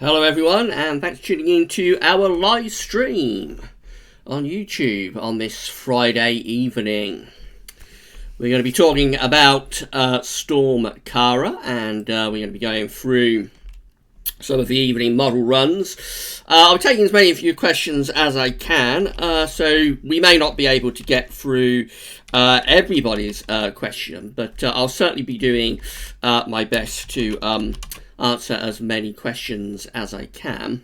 Hello everyone, and thanks for tuning in to our live stream on YouTube on this Friday evening. We're going to be talking about Storm Ciara, and we're going to be going through some of the evening model runs. I'll be taking as many of your questions as I can, so we may not be able to get through everybody's question, but I'll certainly be doing my best to answer as many questions as I can.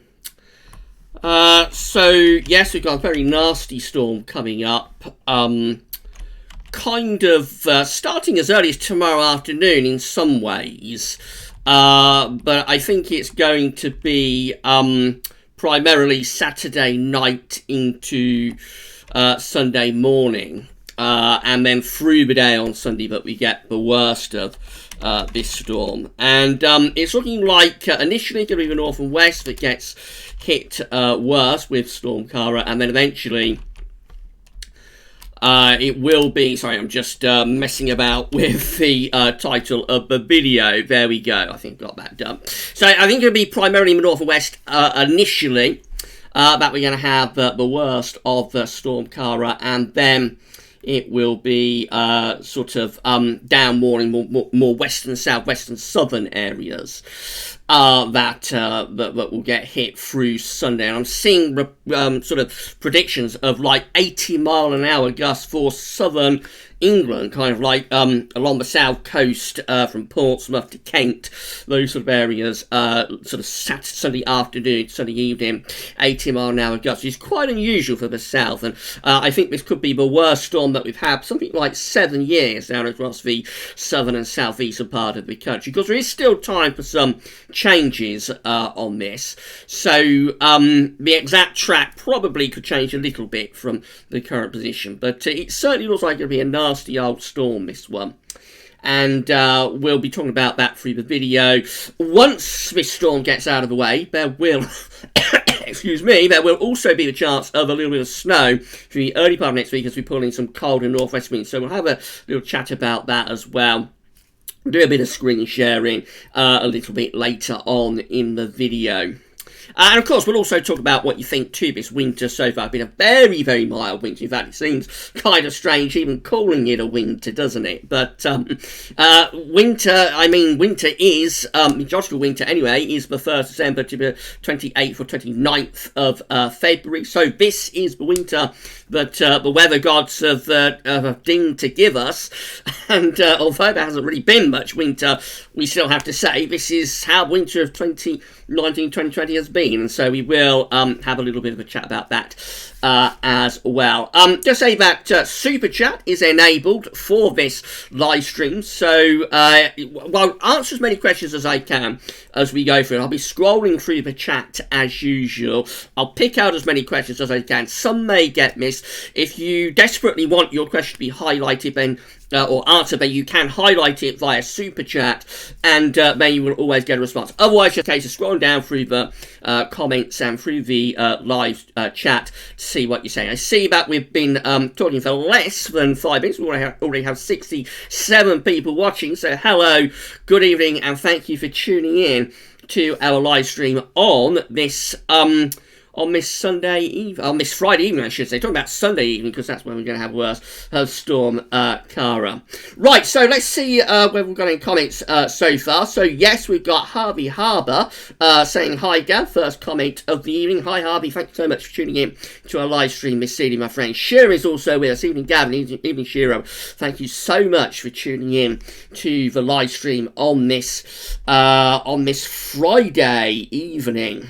So yes, we've got a very nasty storm coming up, kind of starting as early as tomorrow afternoon in some ways, but I think it's going to be primarily Saturday night into Sunday morning, and then through the day on Sunday that we get the worst of this storm. And it's looking like initially going to be the north and west that gets hit worse with Storm Ciara, and then eventually it will be, sorry, I'm just messing about with the title of the video. There we go, I think I got that done. So I think it'll be primarily in the north and west initially that we're going to have the worst of Storm Ciara, and then it will be sort of down more in more western, southwestern, southern areas that will get hit through Sunday. And I'm seeing sort of predictions of like 80-mile-an-hour gusts for southern England, kind of like along the south coast from Portsmouth to Kent, those sort of areas, sort of Sunday afternoon, Sunday evening, 80-mile-an-hour gusts, which is quite unusual for the south, and I think this could be the worst storm that we've had, something like 7 years down across the southern and southeastern part of the country, because there is still time for some changes on this, so the exact track probably could change a little bit from the current position, but it certainly looks like it'll be a nasty old storm, this one. And we'll be talking about that through the video. Once this storm gets out of the way, there will, excuse me, there will also be the chance of a little bit of snow through the early part of next week as we pull in some cold and northwest winds. So we'll have a little chat about that as well. Do a bit of screen sharing a little bit later on in the video. And of course, we'll also talk about what you think too this winter so far. It's been a very, very mild winter. In fact, it seems kind of strange even calling it a winter, doesn't it? But winter is, meteorological winter anyway, is the 1st December to the 28th or 29th of February. So this is the winter that the weather gods have deigned to give us. And although there hasn't really been much winter, we still have to say this is how winter of 2019-2020 has been. And so we will have a little bit of a chat about that as well. Just say that Super Chat is enabled for this live stream. So I'll answer as many questions as I can as we go through it. I'll be scrolling through the chat as usual. I'll pick out as many questions as I can. Some may get missed. If you desperately want your question to be highlighted, then or answer, then you can highlight it via Super Chat, and then you will always get a response. Otherwise, just a case of scrolling down through the comments and through the live chat to see what you're saying. I see that we've been talking for less than 5 minutes. We already have 67 people watching, so hello, good evening, and thank you for tuning in to our live stream on this Sunday evening, on this Friday evening, I should say. Talking about Sunday evening, because that's when we're going to have worse of Storm Ciara. Right, so let's see where we've got any comments so far. So yes, we've got Harvey Harbour saying, hi Gav, first comment of the evening. Hi Harvey, thank you so much for tuning in to our live stream this evening, my friend. Shira is also with us. Evening Gav and evening Shira. Thank you so much for tuning in to the live stream on this Friday evening.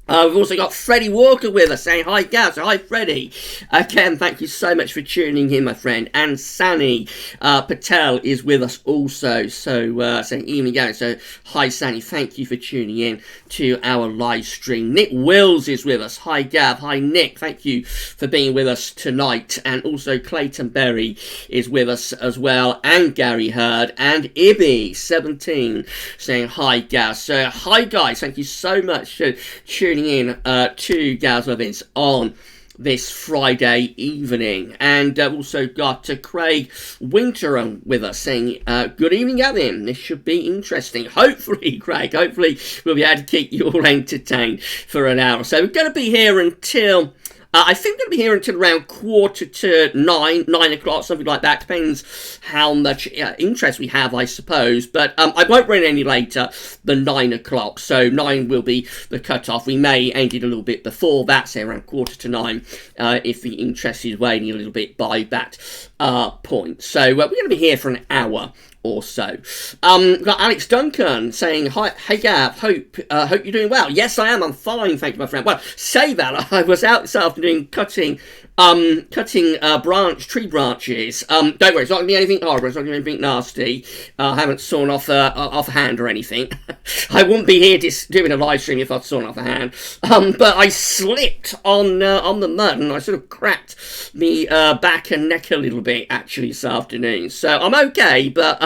We've also got Freddie Walker with us saying hi Gav. So hi Freddie. Again, thank you so much for tuning in, my friend. And Sani Patel is with us also. So saying evening Gav. So hi Sani, thank you for tuning in to our live stream. Nick Wills is with us. Hi Gav. Hi Nick. Thank you for being with us tonight. And also Clayton Berry is with us as well. And Gary Hurd and Ibby17 saying hi Gav. So hi guys, thank you so much for tuning in to Gav's Events on this Friday evening. And also got Craig Winter with us saying, good evening, Gavin. This should be interesting. Hopefully, Craig, hopefully we'll be able to keep you all entertained for an hour. So we're going to be here until... I think we're going to be here until around 8:45, 9 o'clock, something like that. Depends how much interest we have, I suppose. But I won't run any later than 9 o'clock. So 9 will be the cut-off. We may end it a little bit before that, say around 8:45, if the interest is waning a little bit by that point. So we're going to be here for an hour or so. We've got Alex Duncan saying, hi, hey Gav, hope you're doing well. Yes, I am. I'm fine, thank you, my friend. Well, say that, I was out this afternoon cutting tree branches. Don't worry, it's not going to be anything horrible, it's not going to be anything nasty. I haven't sawn off a hand or anything. I wouldn't be here doing a live stream if I'd sawn off a hand. But I slipped on the mud and I sort of cracked me back and neck a little bit, actually, this afternoon. So I'm okay, but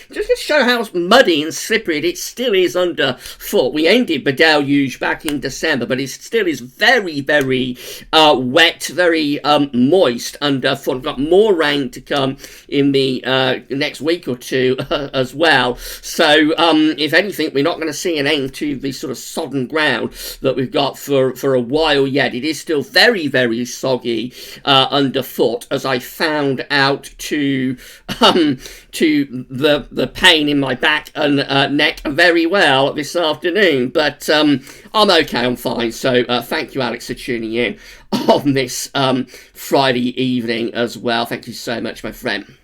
just to show how muddy and slippery it still is underfoot. We ended the deluge back in December, but it still is very, very wet, very moist underfoot. We've got more rain to come in the next week or two as well. So if anything, we're not going to see an end to the sort of sodden ground that we've got for a while yet. It is still very, very soggy underfoot, as I found out to the pain in my back and neck very well this afternoon. But I'm okay, I'm fine. So thank you, Alex, for tuning in on this Friday evening as well. Thank you so much, my friend.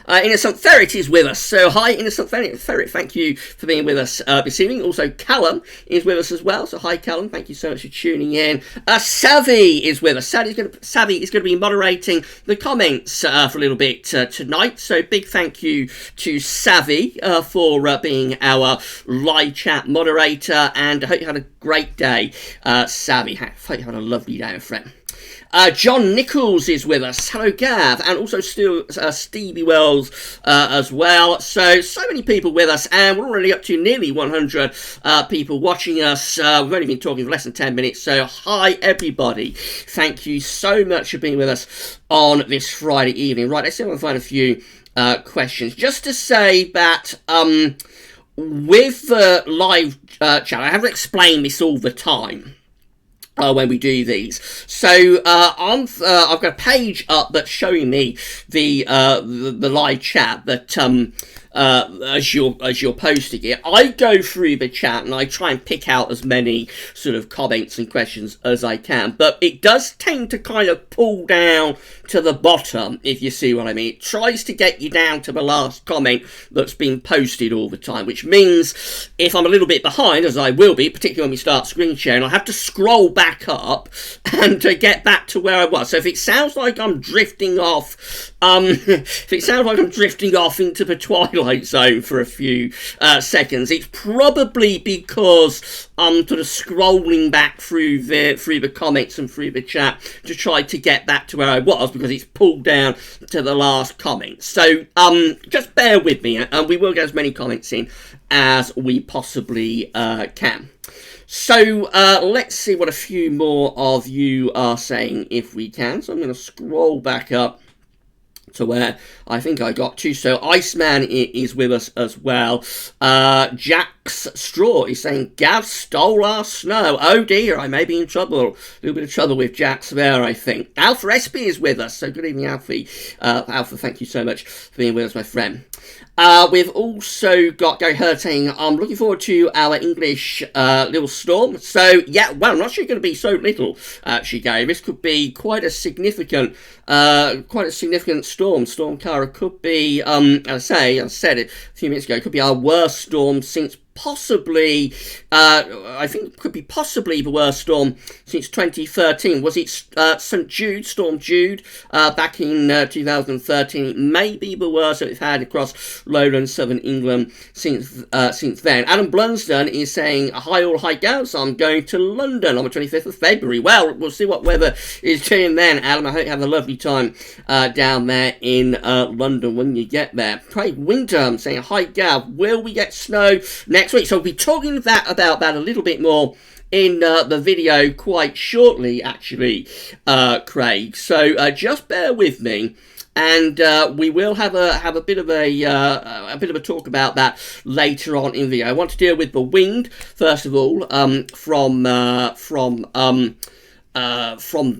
Innocent Ferret is with us. So hi, Innocent Ferret, thank you for being with us this evening. Also, Callum is with us as well. So hi, Callum, thank you so much for tuning in. Savvy is with us. Savvy is going to be moderating the comments for a little bit tonight. So big thank you to Savvy for being our live chat moderator. And I hope you had a great day, Savvy. I hope you had a lovely day, my friend. John Nichols is with us. Hello, Gav. And also still Stevie Wells as well. So many people with us. And we're already up to nearly 100 people watching us. We've only been talking for less than 10 minutes. So hi, everybody. Thank you so much for being with us on this Friday evening. Right, let's see if I can find a few questions. Just to say that with the live chat, I have to explain this all the time. When we do these, so I've got a page up that's showing me the live chat that as you're posting it. I go through the chat and I try and pick out as many sort of comments and questions as I can, but it does tend to kind of pull down to the bottom, if you see what I mean. It tries to get you down to the last comment that's been posted all the time, which means if I'm a little bit behind, as I will be, particularly when we start screen sharing, I'll have to scroll back up and get back to where I was. So if it sounds like I'm drifting off, into the twilight zone for a few seconds, it's probably because I'm sort of scrolling back through the comments and through the chat to try to get back to where I was, because it's pulled down to the last comment. So just bear with me, and we will get as many comments in as we possibly can. So let's see what a few more of you are saying if we can. So I'm going to scroll back up to where I think I got to. So Iceman is with us as well. Jack's Straw is saying, Gav stole our snow. Oh dear, I may be in trouble. A little bit of trouble with Jack's there, I think. Alpha SP is with us. So good evening, Alfie. Alpha, thank you so much for being with us, my friend. We've also got Gary Hurd saying, I'm looking forward to our English little storm. So, yeah, well, I'm not sure it's going to be so little, actually, Gary. This could be quite a significant storm. Storm Ciara could be, as I said it a few minutes ago, it could be our worst storm since possibly, I think could be possibly the worst storm since 2013. Was it St. Jude, Storm Jude, back in 2013? It may be the worst that we've had across lowland southern England since then. Adam Blunsdon is saying, hi all, hi gals, I'm going to London on the 25th of February. Well, we'll see what weather is doing then, Adam. I hope you have a lovely time down there in London when you get there. Craig Wyndham saying, hi Gav, will we get snow next week? So we'll be talking about that a little bit more in the video quite shortly, actually, Craig. So just bear with me. And we will have a bit of a talk about that later on in the video. I want to deal with the wind first of all, from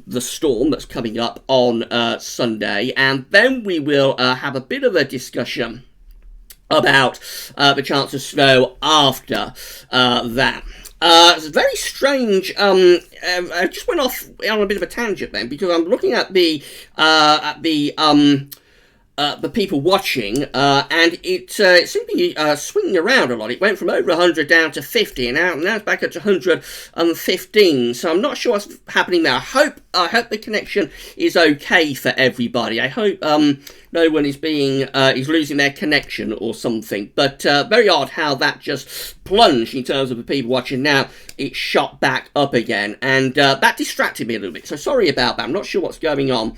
the storm that's coming up on Sunday, and then we will have a bit of a discussion about the chance of snow after that. It's very strange. I just went off on a bit of a tangent then, because I'm looking at the people watching, and it seemed to be swinging around a lot. It went from over 100 down to 50, and now it's back up to 115. So I'm not sure what's happening there. I hope the connection is okay for everybody. I hope no one is losing their connection or something. But very odd how that just plunged in terms of the people watching. Now it shot back up again, and that distracted me a little bit. So sorry about that. I'm not sure what's going on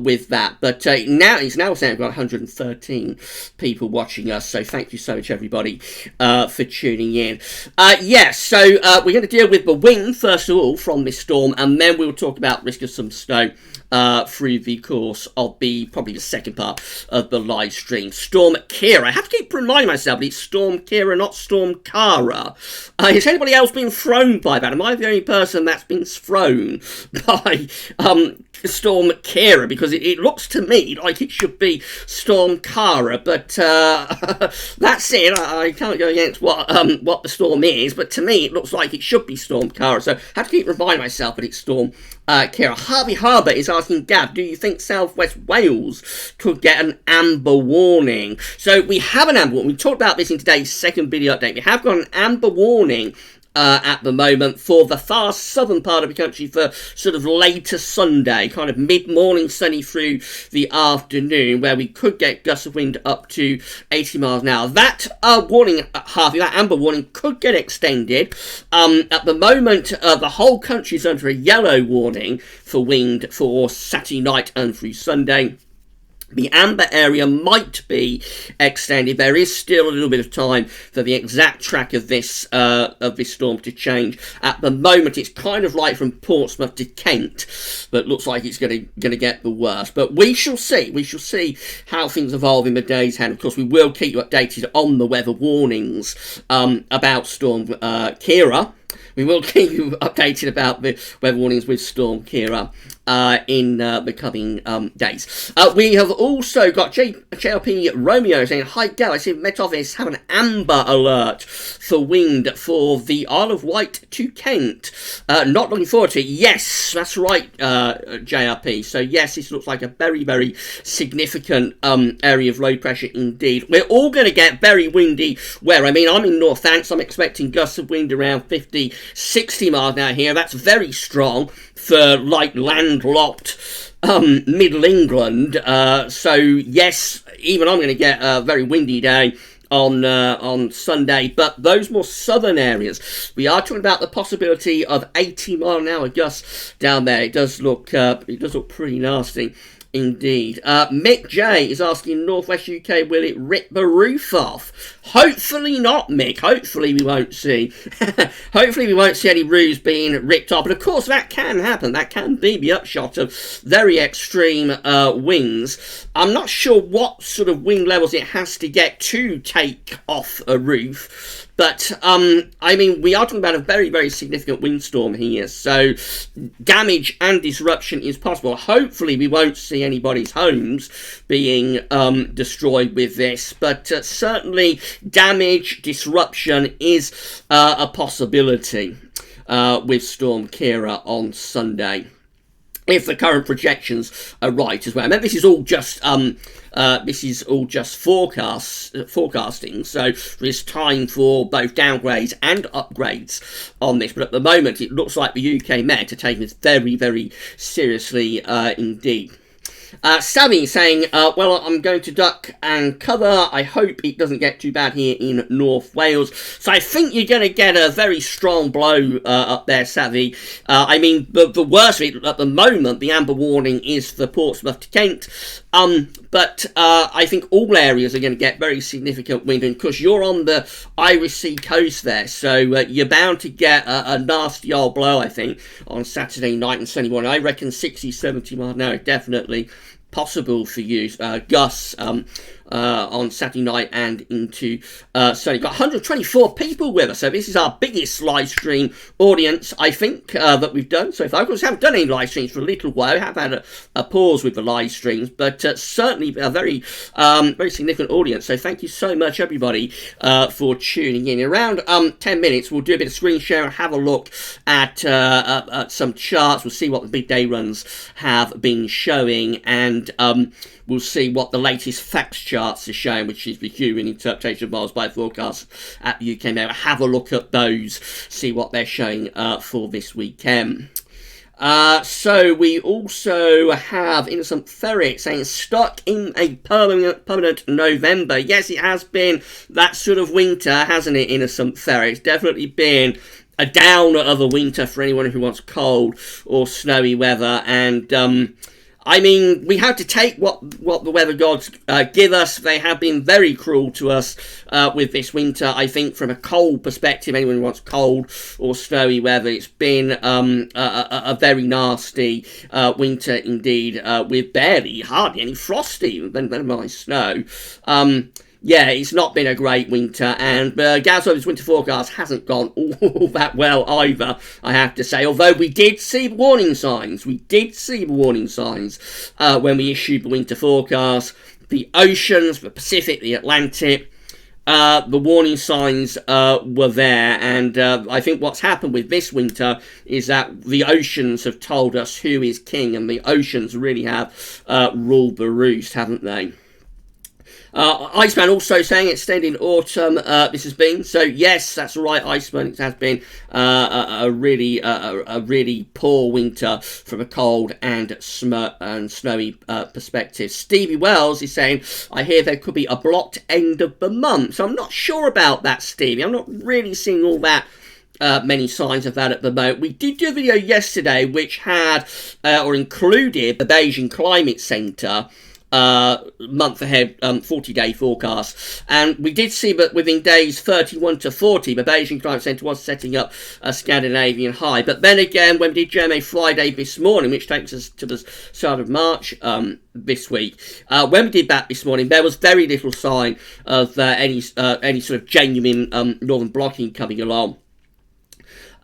with that. But now it's saying we've got 113 people watching us. So thank you so much, everybody, for tuning in. Yes, so we're going to deal with the wind first of all from this storm, and then we'll talk about risk of some snow through the course of probably the second part of the live stream. Storm Ciara. I have to keep reminding myself that it's Storm Ciara, not Storm Cara. Has anybody else been thrown by that? Am I the only person that's been thrown by Storm Ciara? Because it looks to me like it should be Storm Cara, but that's it. I can't go against what the storm is, but to me it looks like it should be Storm Cara. So I have to keep reminding myself that it's Storm Ciara. Harvey Harbour is asking Gav, do you think South West Wales could get an amber warning? So we have an amber warning. We talked about this in today's second video update. We have got an amber warning at the moment for the far southern part of the country for sort of later Sunday, kind of mid-morning sunny through the afternoon, where we could get gusts of wind up to 80 miles an hour. That warning, Harvey, that amber warning could get extended. At the moment, the whole country is under a yellow warning for wind for Saturday night and through Sunday. The amber area might be extended. There is still a little bit of time for the exact track of this storm to change. At the moment, it's kind of like from Portsmouth to Kent, but looks like it's going to get the worst. But we shall see. We shall see how things evolve in the days ahead. Of course, we will keep you updated on the weather warnings about Storm Ciara. We will keep you updated about the weather warnings with Storm Ciara in the coming days. We have also got JLP Romeo saying, hi Gav, I see Met Office have an amber alert for wind for the Isle of Wight to Kent. Not looking forward to it. Yes, that's right, JRP. So yes, this looks like a very, very significant area of low pressure indeed. We're all going to get very windy weather. I mean, I'm in Northants. I'm expecting gusts of wind around 50, 60 miles an hour here. That's very strong for like landlocked Middle England. So yes, even I'm going to get a very windy day on Sunday, but those more southern areas, we are talking about the possibility of 80 mile an hour gusts down there. It does look pretty nasty indeed. Mick J is asking, Northwest UK, will it rip the roof off? Hopefully not, Mick. Hopefully we won't see. Hopefully we won't see any roofs being ripped off. But of course that can happen. That can be the upshot of very extreme winds. I'm not sure what sort of wind levels it has to get to take off a roof. But, I mean, we are talking about a very, very significant windstorm here. So damage and disruption is possible. Hopefully we won't see anybody's homes being destroyed with this. But certainly damage, disruption is a possibility with Storm Ciara on Sunday, if the current projections are right as well. I mean, this is all just forecasting, so there's time for both downgrades and upgrades on this. But at the moment, it looks like the UK Met are taking this very, very seriously indeed. Sammy saying, well, I'm going to duck and cover. I hope it doesn't get too bad here in North Wales. So I think you're going to get a very strong blow up there, Savvy. I mean, the worst of it at the moment, the amber warning is for Portsmouth to Kent. But I think all areas are going to get very significant wind, and because you're on the Irish Sea coast there, so you're bound to get a nasty old blow, I think, on Saturday night and Sunday morning. I reckon 60, 70 miles an hour, definitely possible for you. Gusts on Saturday night and into Sunday. Got 124 people with us, so this is our biggest live stream audience, I think, that we've done so far. Of course, we haven't done any live streams for a little while. We have had a pause with the live streams, but certainly a very significant audience. So thank you so much, everybody, for tuning in. In around 10 minutes, we'll do a bit of screen share and have a look at some charts. We'll see what the big day runs have been showing, and we'll see what the latest facts charts are showing, which is the human interpretation of miles by forecast at the UK Met. Have a look at those, see what they're showing for this weekend. So we also have Innocent Ferret saying stuck in a permanent November. Yes, it has been that sort of winter, hasn't it, Innocent Ferret? It's definitely been a downer of a winter for anyone who wants cold or snowy weather, and I mean, we have to take what the weather gods give us. They have been very cruel to us with this winter. I think from a cold perspective, anyone who wants cold or snowy weather, it's been a very nasty winter indeed, with hardly any frost even, never mind snow. Yeah, it's not been a great winter, and Gazzo's winter forecast hasn't gone all that well either, I have to say. Although we did see warning signs. When we issued the winter forecast. The oceans, the Pacific, the Atlantic, the warning signs were there, and I think what's happened with this winter is that the oceans have told us who is king, and the oceans really have ruled the roost, haven't they? Iceman also saying extending autumn this has been. So yes, that's right, Iceman. It has been a really poor winter from a cold and snowy perspective. Stevie Wells is saying, I hear there could be a blocked end of the month. So I'm not sure about that, Stevie. I'm not really seeing all that many signs of that at the moment. We did do a video yesterday which had or included the Beijing Climate Centre month ahead 40-day forecast, and we did see that within days 31 to 40 the Beijing Climate Centre was setting up a Scandinavian high. But then again, when we did GMA Friday this morning, which takes us to the start of March this week, when we did that this morning, there was very little sign of any sort of genuine northern blocking coming along.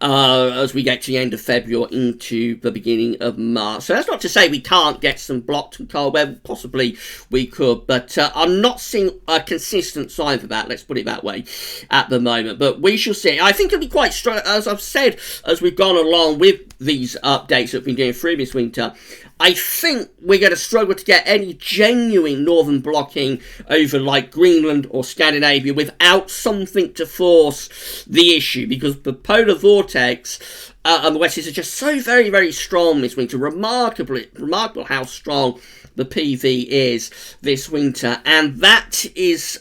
As we get to the end of February or into the beginning of March. So that's not to say we can't get some blocked and cold weather. Possibly we could, but I'm not seeing a consistent sign for that, let's put it that way, at the moment. But we shall see. I think it'll be quite strong, as I've said, as we've gone along with these updates that we've been doing through this winter. I think we're going to struggle to get any genuine northern blocking over like Greenland or Scandinavia without something to force the issue, because the polar vortex and the Westies are just so very, very strong this winter. Remarkable how strong the PV is this winter, and that is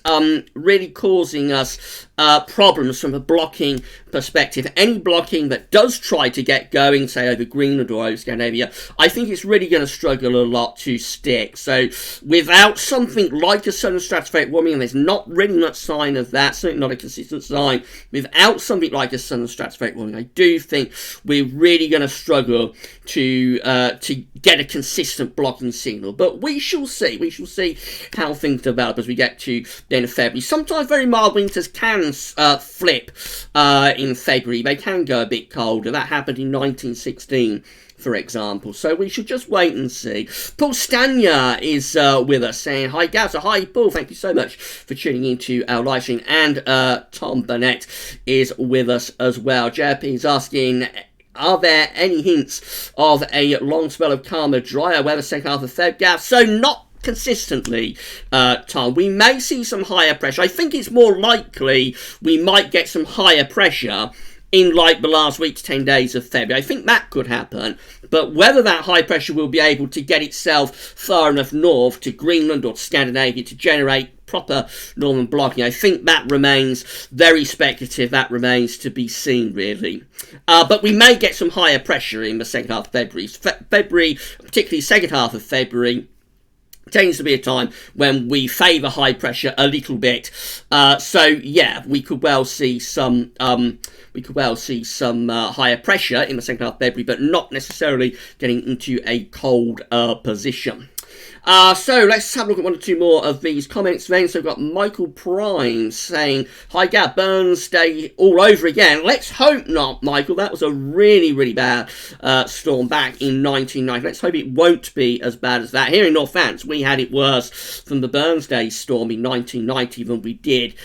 really causing us problems from a blocking perspective. Any blocking that does try to get going, say over Greenland or over Scandinavia, I think it's really going to struggle a lot to stick. So without something like a southern stratospheric warming, and there's not really much sign of that, certainly not a consistent sign, without something like a southern stratospheric warming, I do think we're really going to struggle to get a consistent blocking signal. But we shall see. We shall see how things develop as we get to the end of February. Sometimes very mild winters can flip in February. They can go a bit colder. That happened in 1916, for example. So we should just wait and see. Paul Stanya is with us saying, hi Gav. So hi Paul, thank you so much for tuning into our live stream. And Tom Burnett is with us as well. JP is asking, are there any hints of a long spell of calmer, drier weather second half of Feb, Gav? So not consistently, Tom. We may see some higher pressure. I think it's more likely we might get some higher pressure in like the last week to 10 days of February. I think that could happen, but whether that high pressure will be able to get itself far enough north to Greenland or to Scandinavia to generate proper northern blocking, I think that remains very speculative. That remains to be seen, really. But we may get some higher pressure in the second half of February. February, particularly second half of February, tends to be a time when we favour high pressure a little bit. So yeah, we could well see some higher pressure in the second half of February, but not necessarily getting into a cold position. So let's have a look at one or two more of these comments then. So we've got Michael Prime saying, "Hi Gab, Burns Day all over again." Let's hope not, Michael. That was a really, really bad storm back in 1990. Let's hope it won't be as bad as that. Here in Northants, we had it worse from the Burns Day storm in 1990 than we did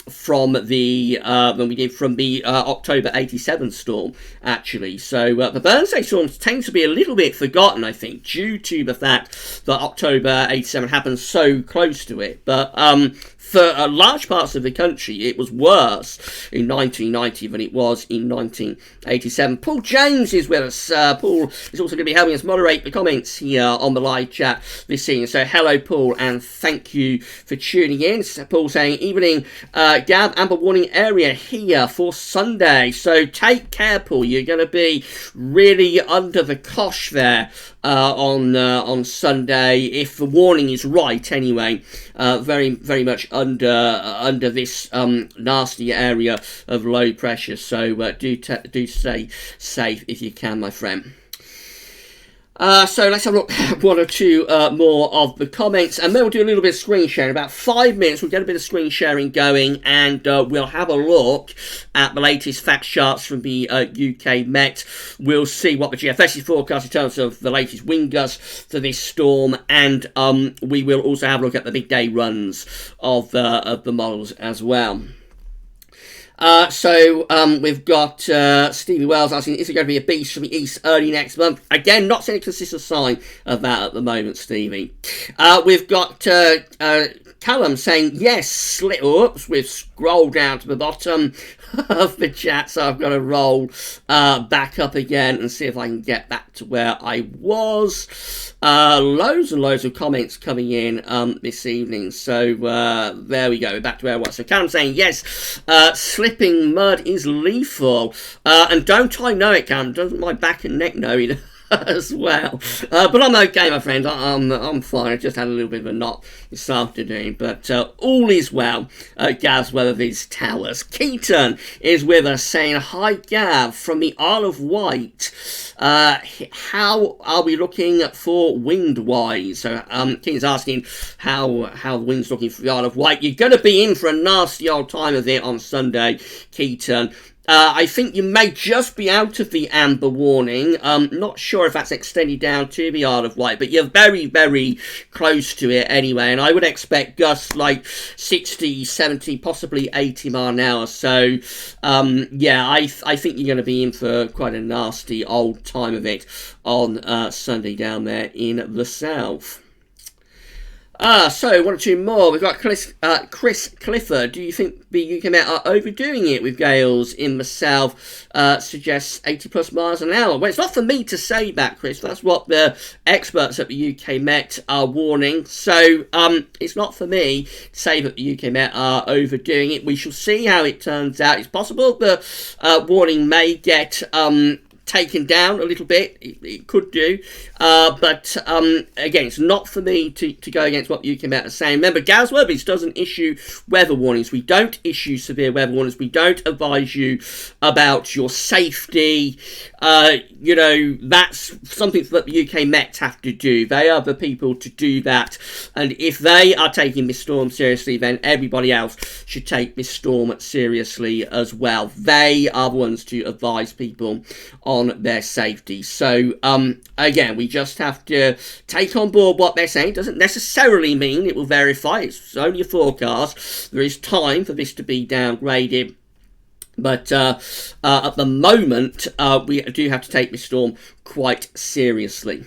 from the October 87 storm, actually. So the Burns Day storms tend to be a little bit forgotten, I think, due to the fact that October 87 happened so close to it. But for large parts of the country, it was worse in 1990 than it was in 1987. Paul James is with us. Paul is also going to be helping us moderate the comments here on the live chat this evening. So hello, Paul, and thank you for tuning in. Paul saying, "Evening, Gab, amber warning area here for Sunday." So take care, Paul. You're going to be really under the cosh there on Sunday, if the warning is right anyway. Very, very much under this nasty area of low pressure. So do stay safe if you can, my friend. So let's have a look at one or two more of the comments, and then we'll do a little bit of screen sharing. About 5 minutes, we'll get a bit of screen sharing going, and we'll have a look at the latest fact charts from the UK Met. We'll see what the GFS is forecast in terms of the latest wind gusts for this storm, and we will also have a look at the big day runs of the models as well. So we've got Stevie Wells asking, "Is it going to be a beast from the east early next month?" Again, not seeing a consistent sign of that at the moment, Stevie. We've got Callum saying, "Yes, oops, we've scrolled down to the bottom of the chat, so I've got to roll back up again and see if I can get back to where I was." Loads and loads of comments coming in this evening, so there we go, back to where I was. So Callum saying, "Yes, slipping mud is lethal," and don't I know it, Callum? Doesn't my back and neck know it as well? But I'm okay, my friend. I'm fine. I just had a little bit of a knot this afternoon, but all is well. Gav's Weather Viz Towers. Keaton is with us saying, "Hi Gav from the Isle of Wight. How are we looking for wind-wise?" So Keaton's asking how the wind's looking for the Isle of Wight. You're going to be in for a nasty old time of it on Sunday, Keaton. I think you may just be out of the amber warning. Not sure if that's extended down to the Isle of Wight, but you're very, very close to it anyway. And I would expect gusts like 60, 70, possibly 80 mile an hour. So, yeah, I think you're going to be in for quite a nasty old time of it on Sunday down there in the south. So one or two more. We've got Chris Clifford. "Do you think the UK Met are overdoing it with gales in the south? Suggests 80 plus miles an hour." Well, it's not for me to say that, Chris. That's what the experts at the UK Met are warning. So it's not for me to say that the UK Met are overdoing it. We shall see how it turns out. It's possible the warning may get taken down a little bit. It could do, but again, it's not for me to go against what the UK Met are saying. Remember, Gaz Werbis doesn't issue weather warnings. We don't issue severe weather warnings. We don't advise you about your safety. That's something that the UK Met have to do. They are the people to do that, and if they are taking this storm seriously, then everybody else should take this storm seriously as well. They are the ones to advise people on their safety. So again, we just have to take on board what they're saying. It doesn't necessarily mean it will verify. It's only a forecast. There is time for this to be downgraded. But at the moment, we do have to take this storm quite seriously.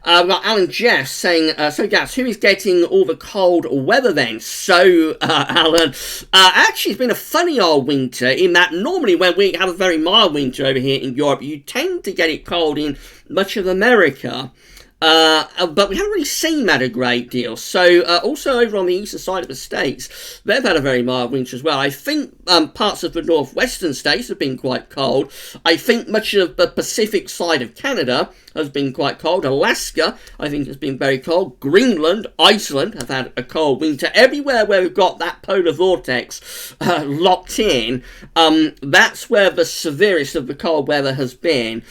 We've got Alan Jeff saying, so Gusts, who is getting all the cold weather then? So, Alan, actually it's been a funny old winter in that normally when we have a very mild winter over here in Europe, you tend to get it cold in much of America. But we haven't really seen that a great deal. So also over on the eastern side of the states, they've had a very mild winter as well. I think parts of the northwestern states have been quite cold. I think much of the Pacific side of Canada has been quite cold. Alaska, I think, has been very cold. Greenland, Iceland have had a cold winter. Everywhere where we've got that polar vortex locked in, that's where the severest of the cold weather has been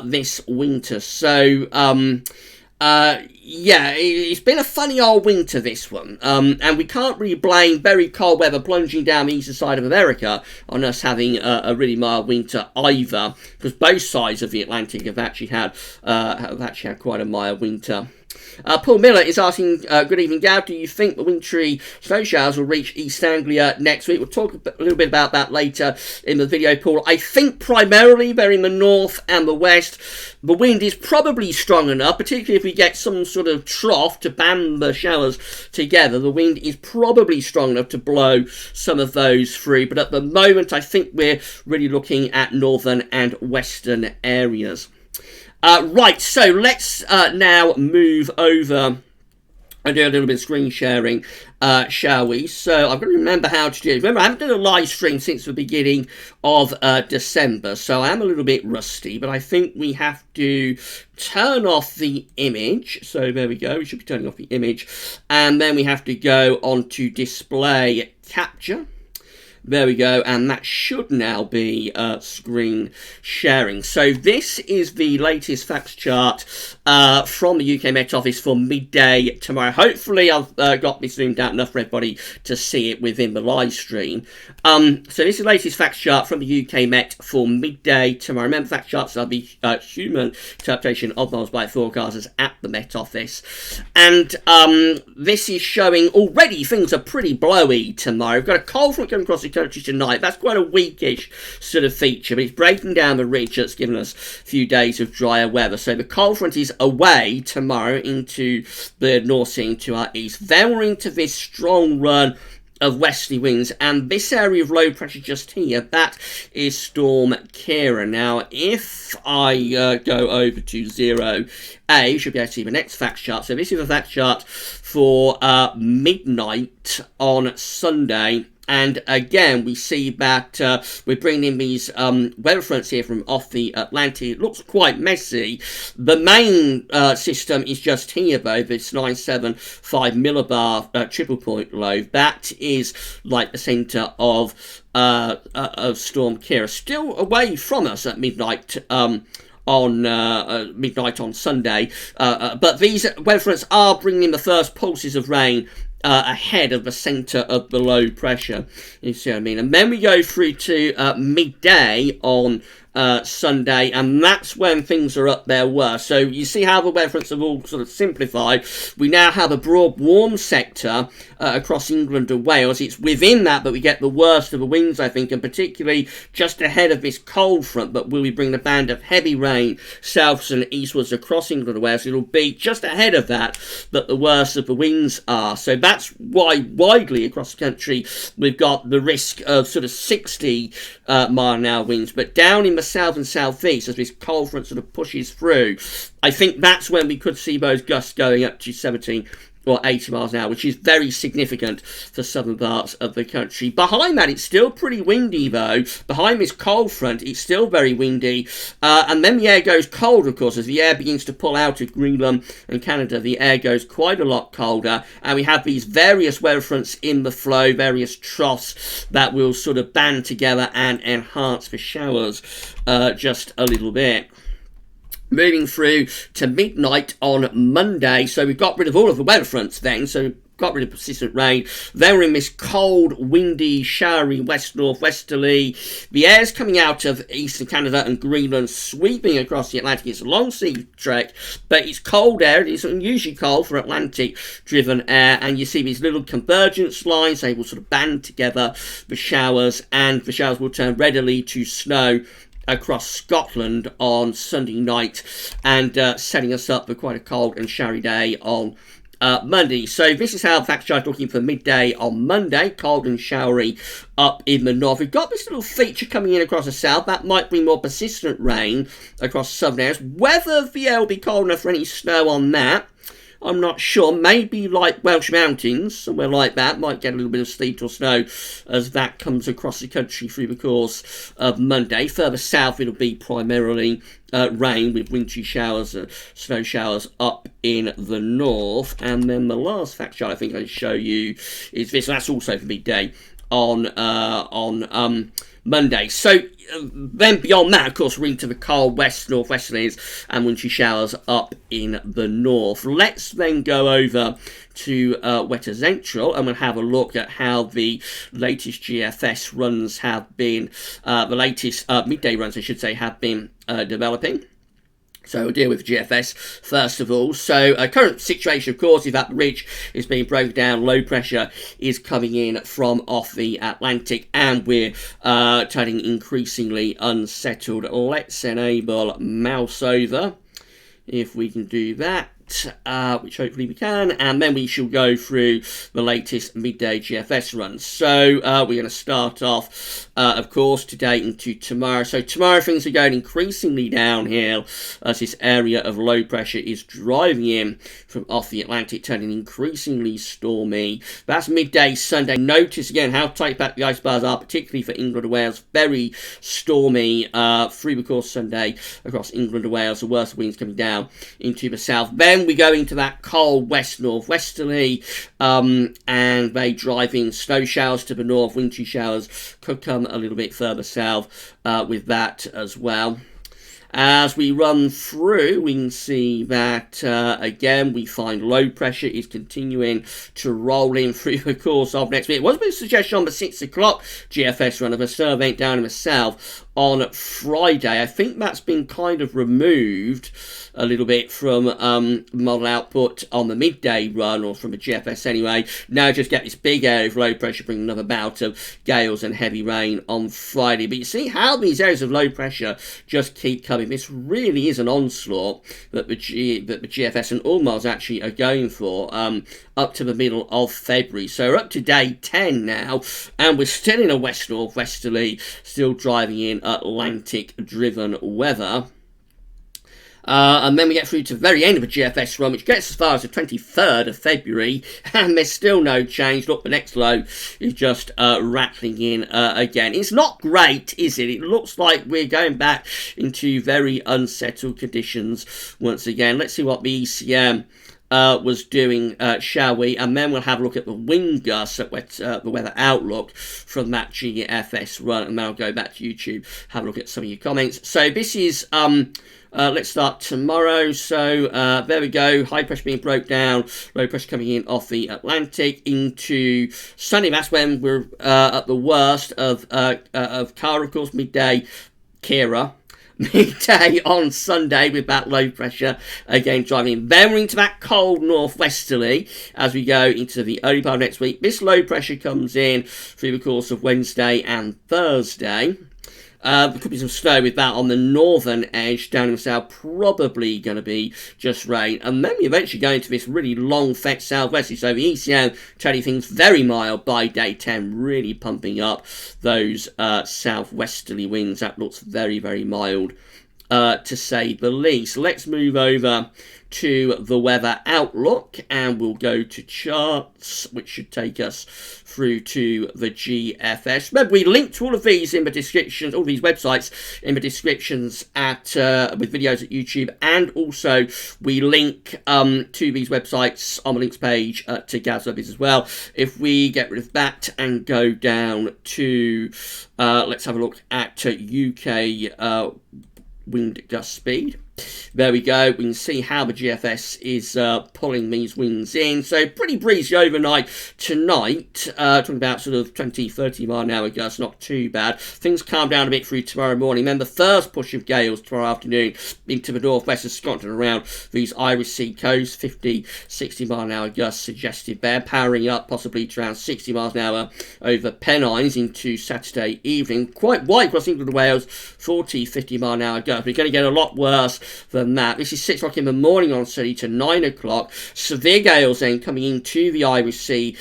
this winter. So, yeah, it's been a funny old winter, this one. And we can't really blame very cold weather plunging down the eastern side of America on us having a really mild winter either, because both sides of the Atlantic have actually had quite a mild winter. Paul Miller is asking, good evening, Gav, do you think the wintry snow showers will reach East Anglia next week? We'll talk a little bit about that later in the video, Paul. I think primarily they're in the north and the west. The wind is probably strong enough, particularly if we get some sort of trough to band the showers together. The wind is probably strong enough to blow some of those through. But at the moment, I think we're really looking at northern and western areas. Right, so let's now move over and do a little bit of screen sharing, shall we? So I've got to remember how to do it. Remember, I haven't done a live stream since the beginning of December, so I am a little bit rusty, but I think we have to turn off the image. So there we go, we should be turning off the image. And then we have to go on to display capture. There we go, and that should now be screen sharing. So this is the latest facts chart from the UK Met Office for midday tomorrow. Hopefully I've got this zoomed out enough for everybody to see it within the live stream. So this is the latest facts chart from the UK Met for midday tomorrow. Remember, facts charts are the human interpretation of models by forecasters at the Met Office. And this is showing already things are pretty blowy tomorrow. We've got a cold front coming across the country tonight. That's quite a weakish sort of feature, but it's breaking down the ridge that's given us a few days of drier weather. So the cold front is away tomorrow into the North Sea to our east. Then we're into this strong run of westerly winds, and this area of low pressure just here, that is Storm Ciara. Now, if I go over to 0A, you should be able to see the next facts chart. So this is a facts chart for midnight on Sunday. And again, we see that we're bringing in these weather fronts here from off the Atlantic. It looks quite messy. The main system is just here, though, this 975 millibar triple point low. That is like the centre of Storm Ciara. Still away from us at midnight on midnight on Sunday. But these weather fronts are bringing in the first pulses of rain ahead of the centre of the low pressure, you see what I mean? And then we go through to midday on Sunday, and that's when things are up their worst. So you see how the weather fronts have all sort of simplified. We now have a broad warm sector across England and Wales. It's within that we get the worst of the winds, I think, and particularly just ahead of this cold front, but will we bring the band of heavy rain southwards and eastwards across England and Wales. It'll be just ahead of that the worst of the winds are. So that's why widely across the country we've got the risk of sort of 60 mile an hour winds, but down in the south and southeast, as this cold front sort of pushes through, I think that's when we could see those gusts going up to 70 or 80 miles an hour, which is very significant for southern parts of the country. Behind that, it's still pretty windy, though. Behind this cold front, it's still very windy. And then the air goes cold, of course, as the air begins to pull out of Greenland and Canada. The air goes quite a lot colder, and we have these various weather fronts in the flow, various troughs that will sort of band together and enhance the showers just a little bit. Moving through to midnight on Monday, so we've got rid of all of the weather fronts then, so got rid of persistent rain. Then we're in this cold, windy, showery west-northwesterly. The air's coming out of eastern Canada and Greenland, sweeping across the Atlantic. It's a long sea trek, but it's cold air. It's unusually cold for Atlantic-driven air, and you see these little convergence lines. They will sort of band together the showers, and the showers will turn readily to snow across Scotland on Sunday night, and setting us up for quite a cold and showery day on Monday. So this is how the fact chart is looking for midday on Monday. Cold and showery up in the north. We've got this little feature coming in across the south. That might bring more persistent rain across southern areas. Whether the air will be cold enough for any snow on that, I'm not sure. Maybe like Welsh Mountains, somewhere like that, might get a little bit of sleet or snow as that comes across the country through the course of Monday. Further south, it'll be primarily rain with wintry showers, snow showers up in the north. And then the last fact chart I think I show you is this. That's also for midday on Monday. So then beyond that, of course, we're into the cold west, northwesterlies and wintry showers up in the north. Let's then go over to wetter central, and we'll have a look at how the latest GFS runs have been, the latest midday runs, I should say, have been developing. So we'll deal with GFS first of all. So current situation, of course, is that the ridge is being broken down. Low pressure is coming in from off the Atlantic, and we're turning increasingly unsettled. Let's enable mouse over, if we can do that. Which hopefully we can, and then we shall go through the latest midday GFS runs. So we're going to start off, of course, today into tomorrow. So tomorrow things are going increasingly downhill as this area of low pressure is driving in from off the Atlantic, turning increasingly stormy. That's midday Sunday. Notice again how tight back the ice bars are, particularly for England and Wales. Very stormy through the course of Sunday across England and Wales. The worst winds coming down into the south. Then we go into that cold west northwesterly, and they drive in snow showers to the north. Wintry showers could come a little bit further south with that as well. As we run through, we can see that, again, we find low pressure is continuing to roll in through the course of next week. It was a bit of a suggestion on the 6 o'clock GFS run of a survey down in the south on Friday. I think that's been kind of removed a little bit from model output on the midday run, or from the GFS anyway. Now just get this big area of low pressure, bring another bout of gales and heavy rain on Friday. But you see how these areas of low pressure just keep coming. This really is an onslaught that the GFS and all models actually are going for up to the middle of February. So we're up to day 10 now, and we're still in a west-northwesterly, still driving in Atlantic-driven weather. And then we get through to the very end of the GFS run, which gets as far as the 23rd of February, and there's still no change. Look, the next low is just rattling in again. It's not great, is it? It looks like we're going back into very unsettled conditions once again. Let's see what the ECM was doing, shall we? And then we'll have a look at the wind gusts, at the weather outlook from that GFS run, and then I'll go back to YouTube, have a look at some of your comments. So this is let's start tomorrow. So there we go. High pressure being broke down, low pressure coming in off the Atlantic into Sunday. That's when we're at the worst of Ciara, of course, midday Ciara. Midday on Sunday with that low pressure again driving. Then we're into that cold northwesterly as we go into the early part of next week. This low pressure comes in through the course of Wednesday and Thursday. There could be some snow with that on the northern edge. Down in the south, probably going to be just rain. And then we eventually go into this really long fetch southwesterly. So the ECM telling things very mild by day 10, really pumping up those southwesterly winds. That looks very, very mild, to say the least. Let's move over to the weather outlook, and we'll go to charts, which should take us through to the GFS. Remember, we linked to all of these in the descriptions, all these websites in the descriptions at with videos at YouTube, and also we link to these websites on the links page to GazWebbies as well. If we get rid of that and go down to let's have a look at UK wind gust speed. There we go. We can see how the GFS is pulling these winds in. So pretty breezy overnight tonight. Talking about sort of 20, 30 mile an hour gusts. Not too bad. Things calm down a bit through tomorrow morning. Then the first push of gales tomorrow afternoon into the northwest of Scotland around these Irish Sea coasts. 50, 60 mile an hour gusts suggested there. Powering up possibly to around 60 miles an hour over Pennines into Saturday evening. Quite wide across England and Wales. 40, 50 mile an hour gusts. We're going to get a lot worse than that. This is 6 o'clock in the morning on Sunday to 9 o'clock. Severe gales then coming into the Irish Sea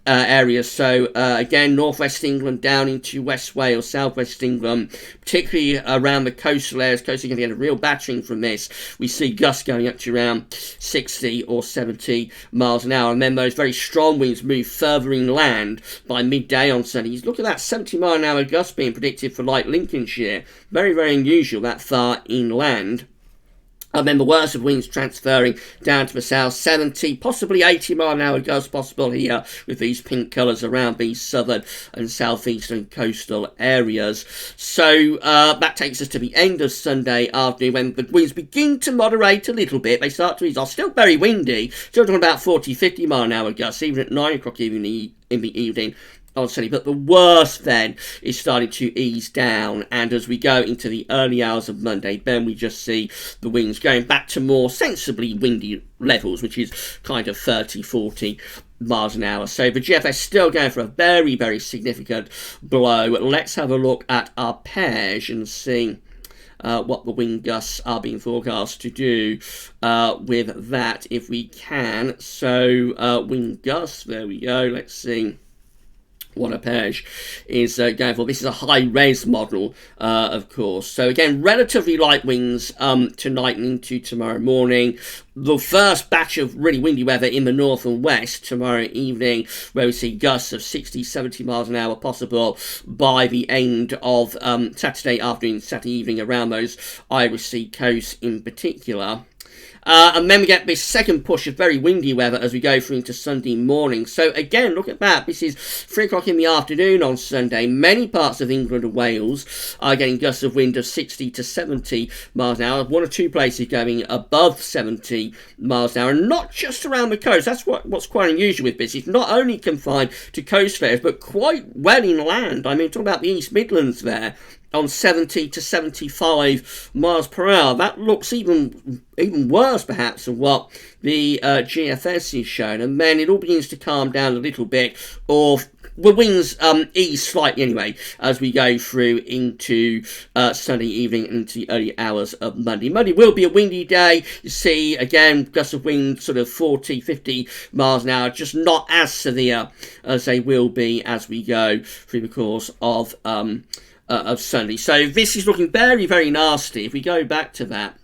area. So again, northwest England down into West Wales, southwest England, particularly around the coastal areas. Coastal going to get a real battering from this. We see gusts going up to around 60 or 70 miles an hour, and then those very strong winds move further inland by midday on Sunday. Look at that 70 mile an hour gust being predicted for like Lincolnshire. Very, very unusual that far inland. And then the worst of winds transferring down to the south, 70, possibly 80 mile an hour gusts possible here with these pink colours around these southern and southeastern coastal areas. So that takes us to the end of Sunday afternoon when the winds begin to moderate a little bit. They start to ease off. Still very windy, still talking about 40, 50 mile an hour gusts, even at 9 o'clock in the evening. On Sunday, but the worst then is starting to ease down, and as we go into the early hours of Monday, then we just see the winds going back to more sensibly windy levels, which is kind of 30, 40 miles an hour. So the GFS still going for a very, very significant blow. Let's have a look at our pairs and see what the wind gusts are being forecast to do with that, if we can. So wind gusts, there we go. Let's see what a page is going for. This is a high-res model, of course. So again, relatively light winds tonight and into tomorrow morning. The first batch of really windy weather in the north and west tomorrow evening, where we see gusts of 60, 70 miles an hour possible by the end of Saturday afternoon, Saturday evening around those Irish Sea coasts in particular. And then we get this second push of very windy weather as we go through into Sunday morning. So again, look at that. This is 3 o'clock in the afternoon on Sunday. Many parts of England and Wales are getting gusts of wind of 60 to 70 miles an hour. One or two places going above 70 miles an hour. And not just around the coast. That's what's quite unusual with this. It's not only confined to coast areas, but quite well inland. I mean, talking about the East Midlands there, on 70 to 75 miles per hour. That looks even worse, perhaps, than what the GFS is showing. And then it all begins to calm down a little bit, or the winds ease slightly anyway as we go through into Sunday evening and into the early hours of Monday. Monday will be a windy day. You see, again, gusts of wind sort of 40, 50 miles an hour, just not as severe as they will be as we go through the course of Sunday. So this is looking very, very nasty. If we go back to that,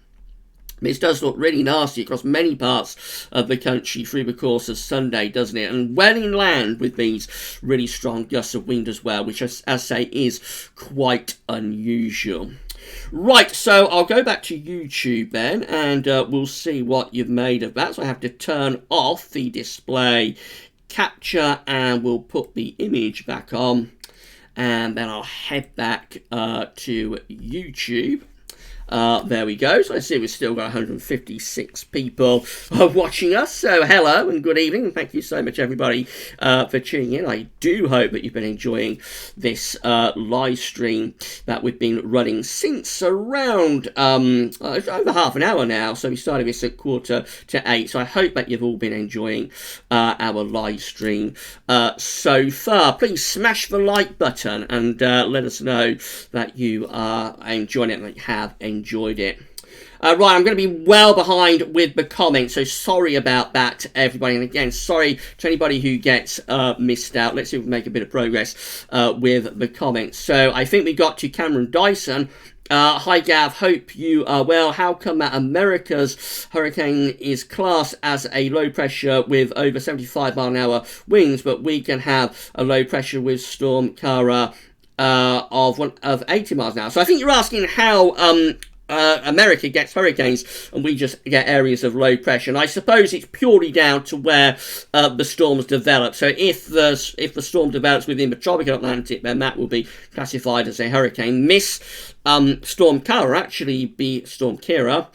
this does look really nasty across many parts of the country through the course of Sunday, doesn't it? And well inland with these really strong gusts of wind as well, which, as I say, is quite unusual. Right, so I'll go back to YouTube then, and we'll see what you've made of that. So I have to turn off the display capture, and we'll put the image back on. And then I'll head back to YouTube. There we go. So I see we've still got 156 people watching us. So hello and good evening. Thank you so much, everybody, for tuning in. I do hope that you've been enjoying this live stream that we've been running since around over half an hour now. So we started this at 7:45. So I hope that you've all been enjoying our live stream so far. Please smash the like button and let us know that you are enjoying it and that you have enjoyed it. Right, I'm going to be well behind with the comments, so sorry about that, everybody. And again, sorry to anybody who gets missed out. Let's see if we can make a bit of progress with the comments. So I think we got to Cameron Dyson. Hi Gav, hope you are well. How come that America's hurricane is classed as a low pressure with over 75 mile an hour winds, but we can have a low pressure with Storm Ciara of 80 miles an hour? So I think you're asking how America gets hurricanes and we just get areas of low pressure, and I suppose it's purely down to where the storms develop. So if the storm develops within the tropical Atlantic, then that will be classified as a hurricane. This Storm Ciara actually began.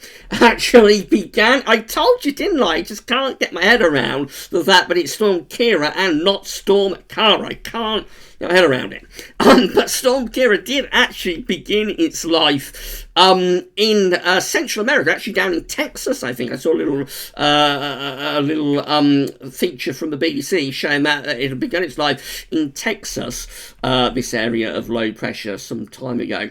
I told you, didn't I? I just can't get my head around that, but it's Storm Ciara and not Storm Ciara. I can't get my head around it. But Storm Ciara did actually begin its life in Central America, actually down in Texas. I think I saw a little feature from the BBC showing that it had begun its life in Texas, this area of low pressure, some time ago.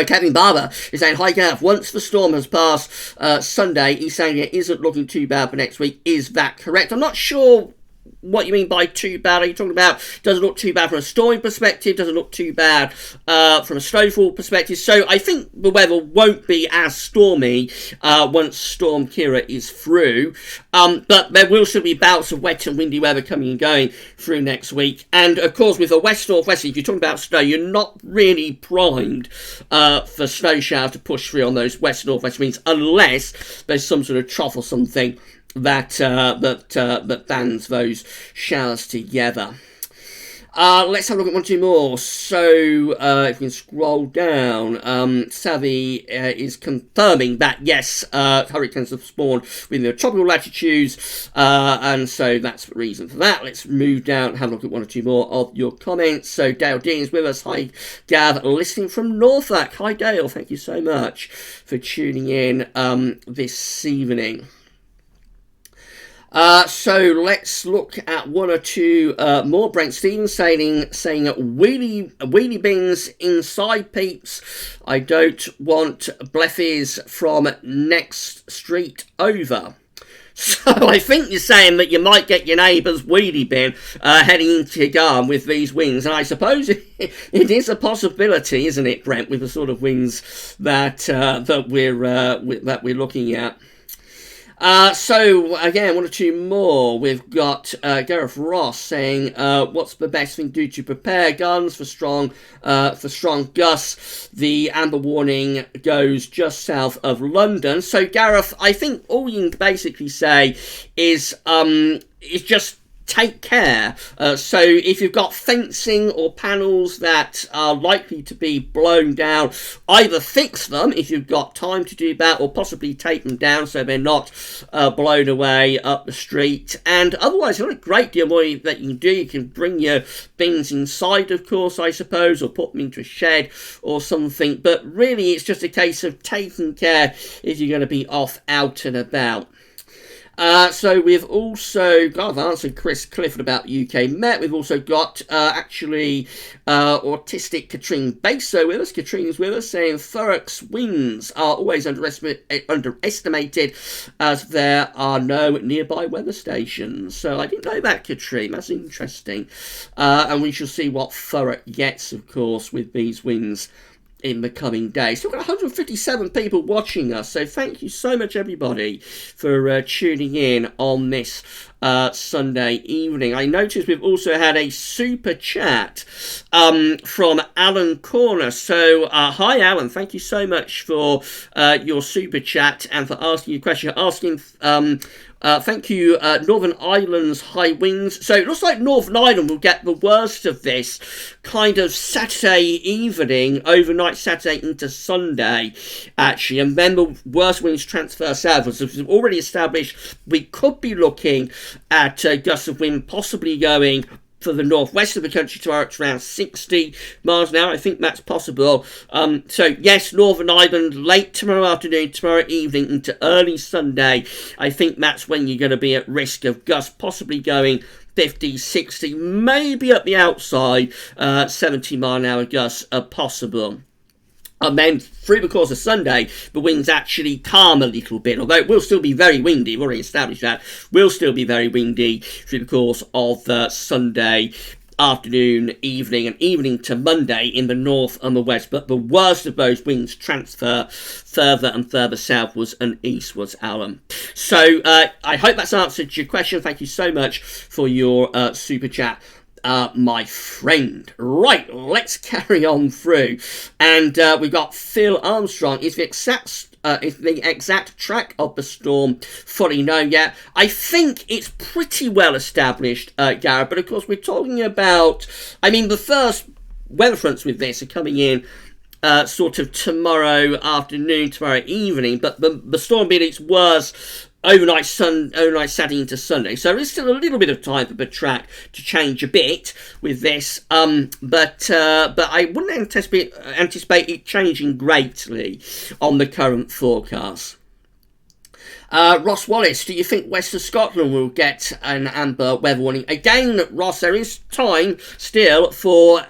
Kevin Barber is saying, hi Gav, once the storm has passed Sunday, he's saying it isn't looking too bad for next week. Is that correct? I'm not sure what you mean by too bad. Are you talking about doesn't look too bad from a storming perspective, doesn't look too bad from a snowfall perspective? So I think the weather won't be as stormy once Storm Ciara is through, but there will still be bouts of wet and windy weather coming and going through next week. And of course with a west-northwest, if you're talking about snow, you're not really primed for snow showers to push through on those west-northwest winds unless there's some sort of trough or something that bands those showers together. Let's have a look at one or two more. So, if we can scroll down, Savvy is confirming that, yes, hurricanes have spawned within the tropical latitudes, and so that's the reason for that. Let's move down and have a look at one or two more of your comments. So, Dale Dean is with us. Hi, Gav, listening from Norfolk. Hi, Dale. Thank you so much for tuning in this evening. So let's look at one or two more. Brent Stevens saying wheelie bins inside, peeps. I don't want bleffies from next street over. So I think you're saying that you might get your neighbour's wheelie bin heading into your garden with these winds, and I suppose it is a possibility, isn't it, Brent, with the sort of winds that we're looking at. So, again, one or two more. We've got Gareth Ross saying, what's the best thing to do to prepare guns for strong gusts? The amber warning goes just south of London. So, Gareth, I think all you can basically say is just take care. So if you've got fencing or panels that are likely to be blown down, either fix them if you've got time to do that, or possibly take them down so they're not blown away up the street. And otherwise, there's not a great deal more that you can do. You can bring your bins inside, of course, I suppose, or put them into a shed or something. But really, it's just a case of taking care if you're going to be off out and about. So we've also got, I've answered Chris Clifford about UK Met. We've also got autistic Katrine Baso with us. Katrine's with us saying Thurrock's winds are always underestimated as there are no nearby weather stations. So I didn't know that, Katrine. That's interesting. And we shall see what Thurrock gets, of course, with these winds in the coming days. So we've got 157 people watching us, so thank you so much everybody for tuning in on this Sunday evening. I noticed we've also had a super chat from Alan Corner. So hi Alan, thank you so much for your super chat and for asking your question. Thank you, Northern Ireland's high winds. So it looks like Northern Ireland will get the worst of this kind of Saturday evening, overnight Saturday into Sunday, actually. And then the worst winds transfer south. As we've already established, we could be looking at gusts of wind possibly going for the northwest of the country tomorrow. It's around 60 miles an hour. I think that's possible. So yes, Northern Ireland late tomorrow afternoon, tomorrow evening into early Sunday. I think that's when you're going to be at risk of gusts possibly going 50, 60, maybe at the outside, 70 mile an hour gusts are possible. And then through the course of Sunday, the winds actually calm a little bit, although it will still be very windy. We've already established that. Will still be very windy through the course of Sunday afternoon, evening, and evening to Monday in the north and the west. But the worst of those winds transfer further and further southwards and eastwards, Alan. So I hope that's answered your question. Thank you so much for your super chat, my friend. Right, let's carry on through. And we've got Phil Armstrong. Is the exact track of the storm fully known yet? I think it's pretty well established, Gareth, but of course we're talking about, I mean, the first weather fronts with this are coming in sort of tomorrow afternoon, tomorrow evening, but the storm being worse overnight Saturday into Sunday, so there's still a little bit of time for the track to change a bit with this, but I wouldn't anticipate it changing greatly on the current forecast. Ross Wallace, do you think West of Scotland will get an amber weather warning? Again, Ross, there is time still for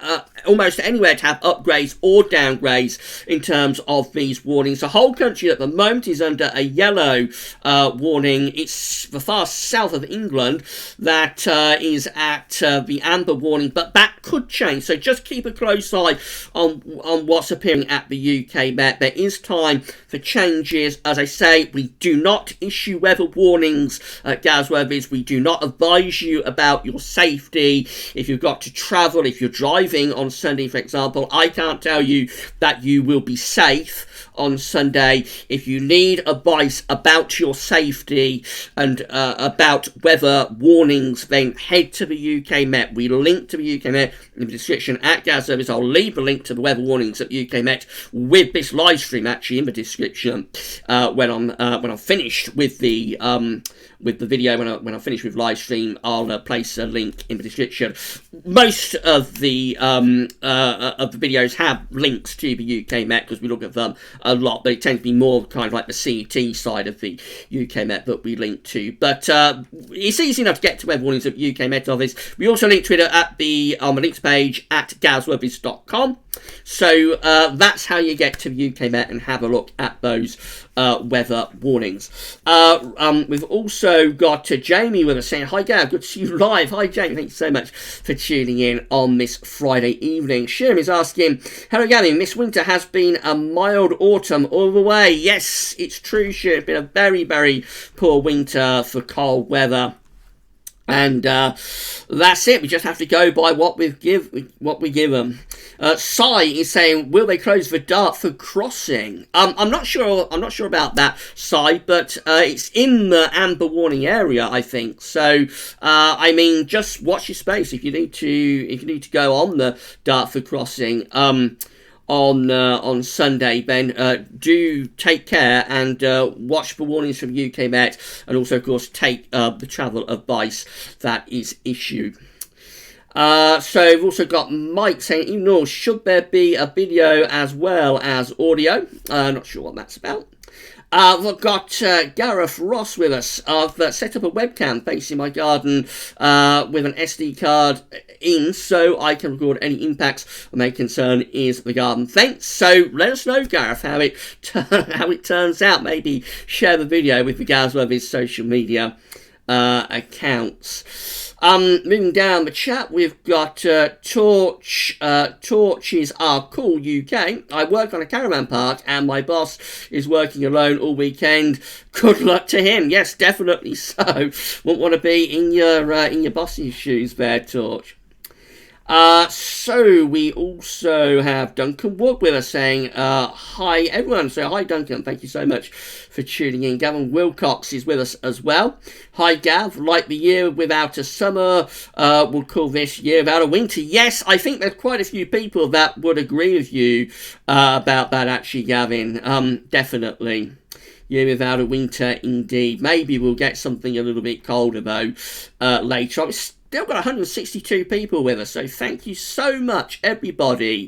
almost anywhere to have upgrades or downgrades in terms of these warnings. The whole country at the moment is under a yellow warning. It's the far south of England that is at the amber warning, but that could change. So just keep a close eye on what's appearing at the UK Met. There is time for changes. As I say, we do not issue weather warnings at Gasworthy's. We do not advise you about your safety if you've got to travel, if you're driving on Sunday, for example. I can't tell you that you will be safe on Sunday. If you need advice about your safety and about weather warnings, then head to the UK Met. We link to the UK Met in the description at Gasworthy's. I'll leave a link to the weather warnings at UK Met with this live stream actually in the description when I'm finished with the video. When I finish with live stream, I'll place a link in the description. Most of the videos have links to the UK Met because we look at them a lot, but it tends to be more kind of like the CET side of the UK Met that we link to. But it's easy enough to get to weather warnings at the UK Met Office. We also link to it at the links page at gasworthys.com. So that's how you get to the UK Met and have a look at those weather warnings. We've also got Jamie with us saying, hi Gav, good to see you live. Hi Jamie, thank you so much for tuning in on this Friday evening. Sherm is asking, hello Gavin, this winter has been a mild autumn all the way. Yes, it's true, Sherm. It's been a very, very poor winter for cold weather. And that's it. We just have to go by what we give them. Sai is saying, will they close the Dartford crossing? I'm not sure about that, Sai, but it's in the amber warning area, I think. So I mean, just watch your space if you need to go on the Dartford crossing. On Sunday, then do take care and watch for warnings from UK Met, and also, of course, take the travel advice that is issued. So we've also got Mike saying, even though should there be a video as well as audio? Not sure what that's about. We've got Gareth Ross with us. I've set up a webcam facing my garden with an SD card in, so I can record any impacts. My main concern is the garden fence. So let us know, Gareth, how it turns out. Maybe share the video with the Gasworthy's social media accounts. Moving down the chat, we've got Torches Are Cool UK. I work on a caravan park and my boss is working alone all weekend. Good luck to him. Yes, definitely so. Won't want to be in your boss's shoes there, Torch. So we also have Duncan Wood with us saying, hi everyone. So hi Duncan, thank you so much for tuning in. Gavin Wilcox is with us as well. Hi Gav, like the year without a summer, we'll call this year without a winter. Yes, I think there's quite a few people that would agree with you about that actually, Gavin. Definitely. Year without a winter indeed. Maybe we'll get something a little bit colder though later on. Still got 162 people with us, so thank you so much, everybody,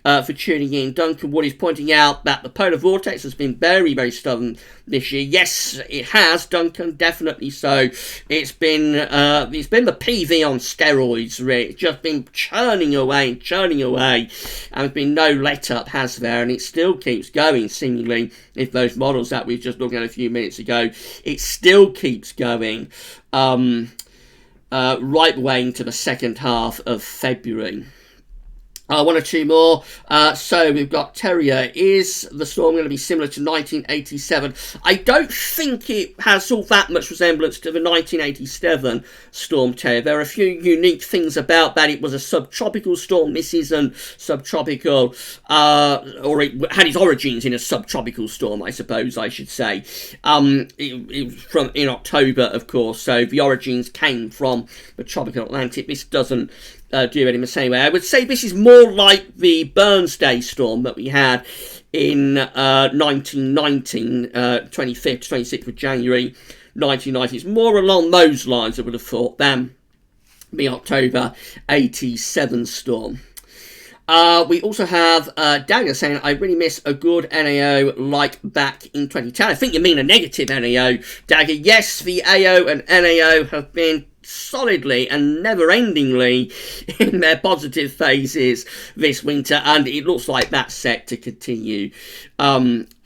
for tuning in. Duncan Wood is pointing out that the polar vortex has been very, very stubborn this year. Yes, it has, Duncan, definitely so. It's been the PV on steroids, really. It's just been churning away, and there's been no let-up, has there? And it still keeps going, seemingly, if those models that we just looked at a few minutes ago, it still keeps going. Right the way into the second half of February. One or two more. So we've got Terrier. Is the storm going to be similar to 1987? I don't think it has all that much resemblance to the 1987 Storm Terrier. There are a few unique things about that. It was a subtropical storm. This isn't subtropical, or it had its origins in a subtropical storm, I suppose I should say. It was from in October, of course. So the origins came from the tropical Atlantic. This doesn't do it in the same way. I would say this is more like the Burnsday storm that we had in 1919, 25th to 26th of January 1990. It's more along those lines, I would have thought, than the October 87 storm. We also have Dagger saying, I really miss a good NAO like back in 2010. I think you mean a negative NAO, Dagger. Yes, the AO and NAO have been solidly and never-endingly in their positive phases this winter, and it looks like that's set to continue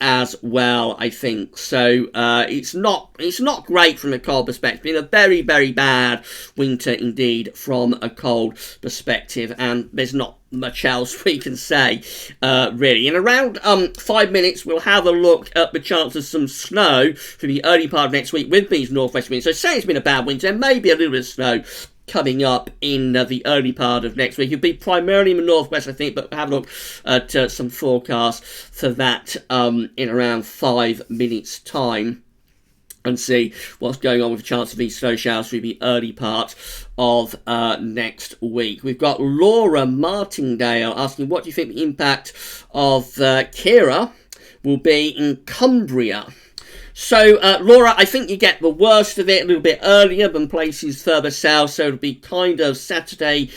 as well, I think. So it's not great from a cold perspective. It's been a very, very bad winter indeed from a cold perspective, and there's not much else we can say really. In around 5 minutes we'll have a look at the chance of some snow for the early part of next week with these northwest winds. So say it's been a bad winter, maybe a little bit of snow coming up in the early part of next week. It'll be primarily in the northwest, I think, but we'll have a look at some forecasts for that in around 5 minutes time, and see what's going on with the chance of these snow showers through the early part of next week. We've got Laura Martindale asking, what do you think the impact of Ciara will be in Cumbria? So, Laura, I think you get the worst of it a little bit earlier than places further south, so it'll be kind of Saturday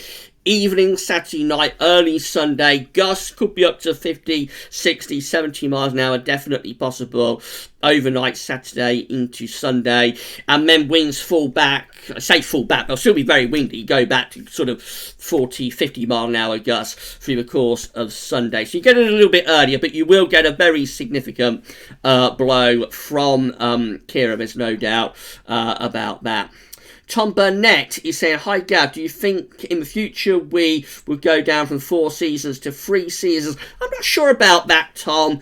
evening, Saturday night, early Sunday. Gusts could be up to 50, 60, 70 miles an hour, definitely possible overnight Saturday into Sunday, and then winds fall back. I say fall back, they'll still be very windy, go back to sort of 40, 50 mile an hour gusts through the course of Sunday. So you get it a little bit earlier, but you will get a very significant blow from Ciara, there's no doubt about that. Tom Burnett is saying, hi Gav, do you think in the future we would go down from 4 seasons to 3 seasons? I'm not sure about that, Tom.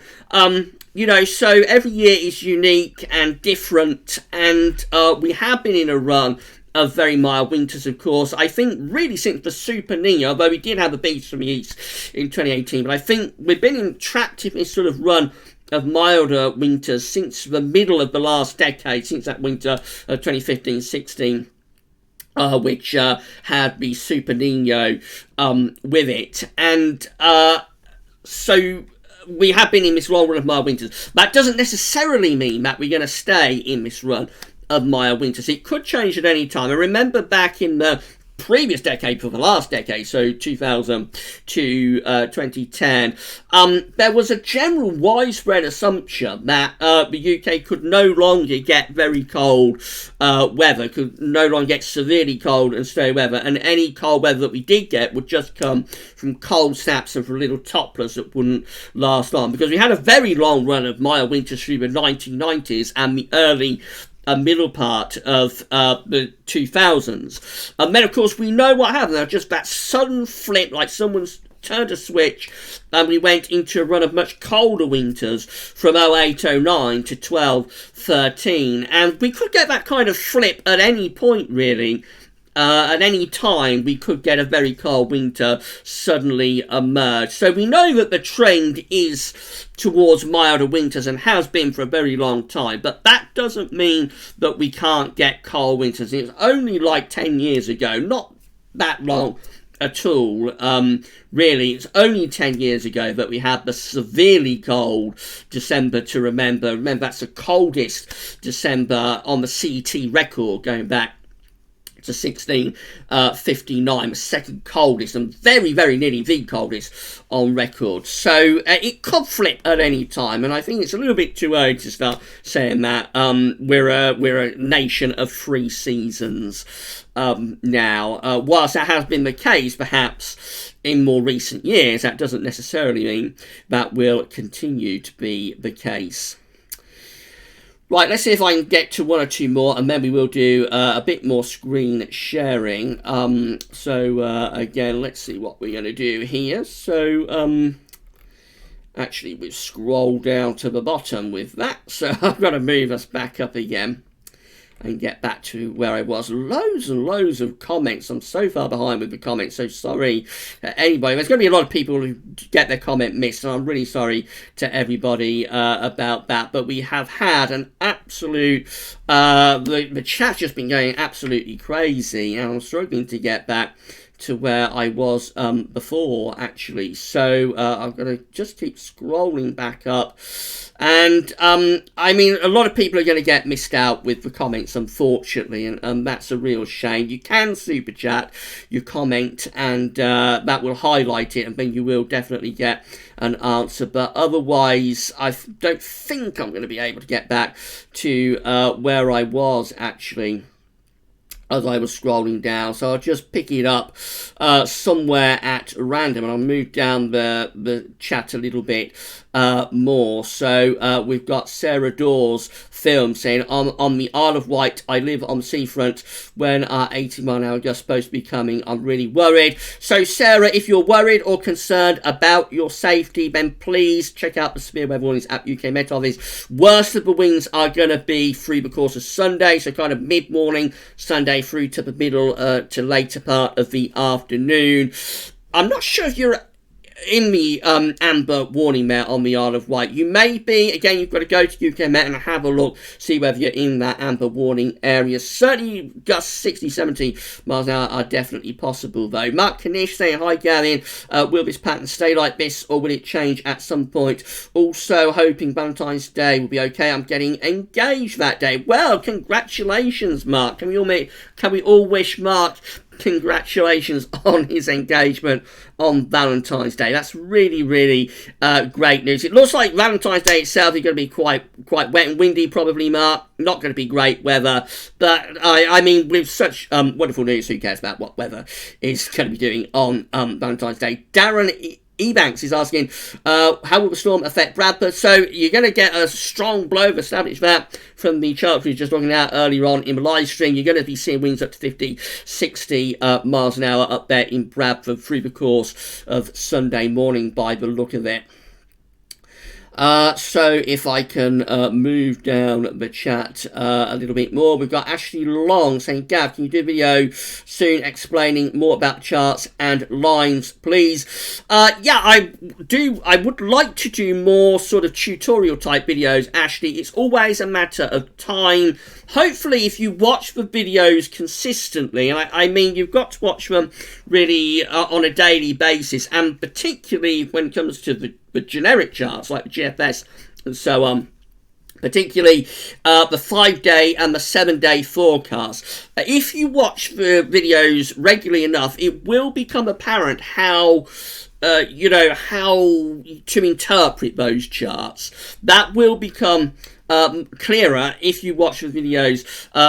You know, so every year is unique and different, and we have been in a run of very mild winters, of course. I think really since the Super Nino, although we did have a beast from the east in 2018, but I think we've been trapped in this sort of run of milder winters since the middle of the last decade, since that winter of 2015-16. Which had the Super Nino with it. And so we have been in this long run of mild winters. That doesn't necessarily mean that we're going to stay in this run of mild winters. It could change at any time. I remember back in the previous decade, for the last decade, so 2000 to 2010, there was a general widespread assumption that the UK could no longer get very cold weather, could no longer get severely cold and snowy weather, and any cold weather that we did get would just come from cold snaps and from little topplers that wouldn't last long, because we had a very long run of mild winters through the 1990s and the early middle part of the 2000s. And then, of course, we know what happened. There was just that sudden flip, like someone's turned a switch, and we went into a run of much colder winters from 08-09 to 12-13. And we could get that kind of flip at any point, really. At any time, we could get a very cold winter suddenly emerge. So we know that the trend is towards milder winters and has been for a very long time. But that doesn't mean that we can't get cold winters. It was only like 10 years ago, not that long at all. Really, it's only 10 years ago that we had the severely cold December to remember. Remember, that's the coldest December on the CT record going back to 1659, the second coldest and very, very nearly the coldest on record. So it could flip at any time, and I think it's a little bit too early to start saying that. We're a nation of 3 seasons now. Whilst that has been the case, perhaps in more recent years, that doesn't necessarily mean that will continue to be the case. Right, let's see if I can get to 1 or 2 more, and then we will do a bit more screen sharing. Again, let's see what we're going to do here. So, actually, we've scrolled down to the bottom with that, so I've got to move us back up again and get back to where I was. Loads and loads of comments. I'm so far behind with the comments, so sorry anybody. There's going to be a lot of people who get their comment missed, and I'm really sorry to everybody about that. But we have had an absolute... the chat's just been going absolutely crazy, and I'm struggling to get back to where I was before, actually. So I'm going to just keep scrolling back up. And I mean, a lot of people are going to get missed out with the comments, unfortunately, and that's a real shame. You can super chat your comment, and that will highlight it, and then you will definitely get an answer. But otherwise, I don't think I'm going to be able to get back to where I was actually as I was scrolling down. So I'll just pick it up somewhere at random, and I'll move down the chat a little bit more. So we've got Sarah Dawes film saying, on the Isle of Wight, I live on the seafront. When our 80-mile-an-hour gust supposed to be coming, I'm really worried. So Sarah, if you're worried or concerned about your safety, then please check out the severe weather warnings at UK Met Office. Worst of the winds are going to be through the course of Sunday, so kind of mid-morning Sunday through to the middle to later part of the afternoon. I'm not sure if you're in the amber warning there on the Isle of Wight. You may be. Again, you've got to go to UK Met and have a look, see whether you're in that amber warning area. Certainly gusts 60, 70 miles an hour are definitely possible, though. Mark Kanish saying, hi Gavin, will this pattern stay like this, or will it change at some point? Also hoping Valentine's Day will be okay. I'm getting engaged that day. Well, congratulations, Mark. Can we all wish Mark congratulations on his engagement on Valentine's Day? That's really, really great news. It looks like Valentine's Day itself is going to be quite wet and windy, probably, Mark. Not going to be great weather, but I mean, with such wonderful news, who cares about what weather is going to be doing on Valentine's Day? Darren Ebanks is asking, how will the storm affect Bradford? So you're going to get a strong blow. I've established that from the chart we were just looking at earlier on in the live stream. You're going to be seeing winds up to 50, 60 miles an hour up there in Bradford through the course of Sunday morning by the look of it. So if I can move down the chat a little bit more, we've got Ashley Long saying, Gav, can you do a video soon explaining more about charts and lines, please? Yeah, I would like to do more sort of tutorial type videos, Ashley. It's always a matter of time. Hopefully, if you watch the videos consistently, and I mean, you've got to watch them really on a daily basis, and particularly when it comes to the generic charts like the GFS and so on, particularly the 5-day and the 7-day forecast. If you watch the videos regularly enough, it will become apparent how how to interpret those charts. That will become clearer if you watch the videos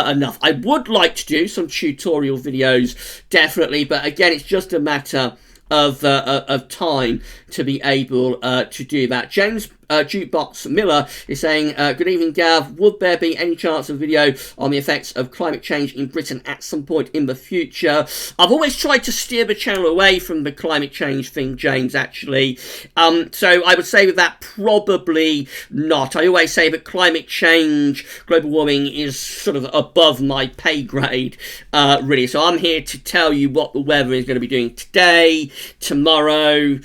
enough. I would like to do some tutorial videos, definitely, but again, it's just a matter of time to be able to do that. James Jukebox Miller is saying, good evening, Gav. Would there be any chance of video on the effects of climate change in Britain at some point in the future? I've always tried to steer the channel away from the climate change thing, James, actually. So I would say with that, probably not. I always say that climate change, global warming, is sort of above my pay grade, really. So I'm here to tell you what the weather is going to be doing today, tomorrow,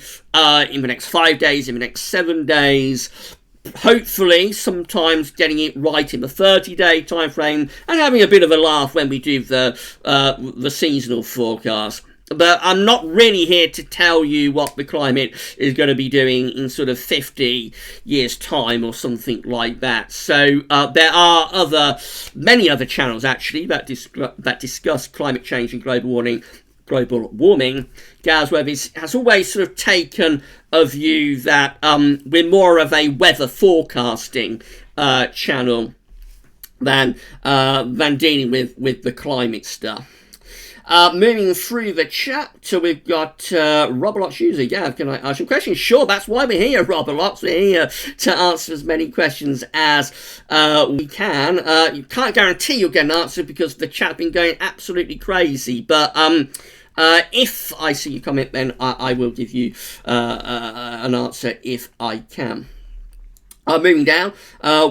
in the next 5 days, in the next 7 days, hopefully sometimes getting it right in the 30-day time frame, and having a bit of a laugh when we do the seasonal forecast. But I'm not really here to tell you what the climate is going to be doing in sort of 50 years' time or something like that. So there are many other channels actually that discuss climate change and global warming. Gav's Web has always sort of taken a view that we're more of a weather forecasting channel than dealing with the climate stuff. Moving through the chat, so we've got Roblox user. Gav, can I ask you a question? Sure, that's why we're here, Roblox. We're here to answer as many questions as we can. You can't guarantee you'll get an answer because the chat's been going absolutely crazy, but if I see your comment, then I will give you an answer if I can. Moving down,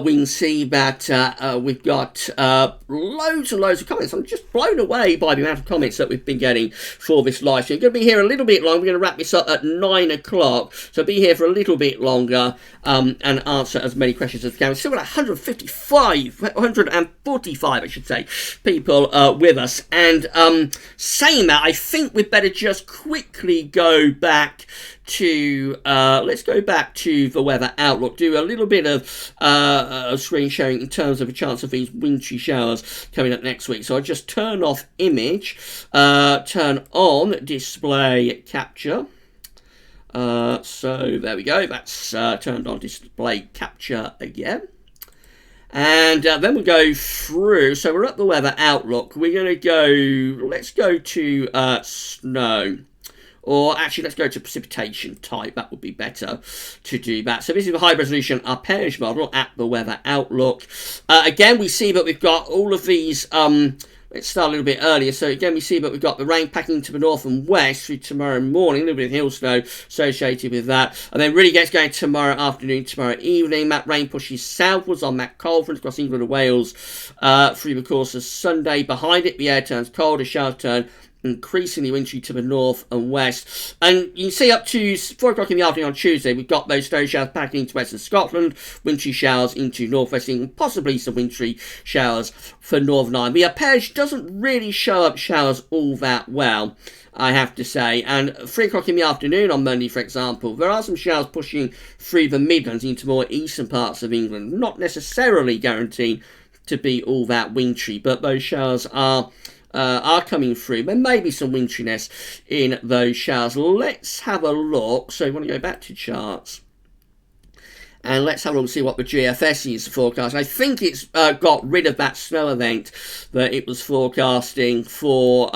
we can see that we've got loads and loads of comments. I'm just blown away by the amount of comments that we've been getting for this live stream. Going to be here a little bit long. We're going to wrap this up at 9 o'clock, so be here for a little bit longer and answer as many questions as we can. We've still got 145, I should say, people with us. And saying that, I think we'd better just quickly go back to let's go back to the weather outlook, do a little bit of screen sharing in terms of a chance of these wintry showers coming up next week. So I'll just turn off image, turn on display capture. So there we go, that's turned on display capture again. And then we'll go through, so we're at the weather outlook. We're going to go, let's go to snow. Or actually, let's go to precipitation type. That would be better to do that. So this is the high-resolution arpège model at the weather outlook. Again, we see that we've got all of these... let's start a little bit earlier. So again, we see that we've got the rain packing to the north and west through tomorrow morning. A little bit of hill snow associated with that. And then really gets going tomorrow afternoon, tomorrow evening. That rain pushes southwards on that cold front across England and Wales through the course of Sunday. Behind it, the air turns colder, showers turn increasingly wintry to the north and west. And you can see up to 4 o'clock in the afternoon on Tuesday, we've got those snow showers packing into western Scotland, wintry showers into northwest England, possibly some wintry showers for Northern Ireland. The arpège doesn't really show up showers all that well, I have to say. And 3 o'clock in the afternoon on Monday, for example, there are some showers pushing through the Midlands into more eastern parts of England, not necessarily guaranteed to be all that wintry, but those showers are coming through. There may be some wintriness in those showers. Let's have a look. So we want to go back to charts. And let's have a look and see what the GFS is forecasting. I think it's got rid of that snow event that it was forecasting for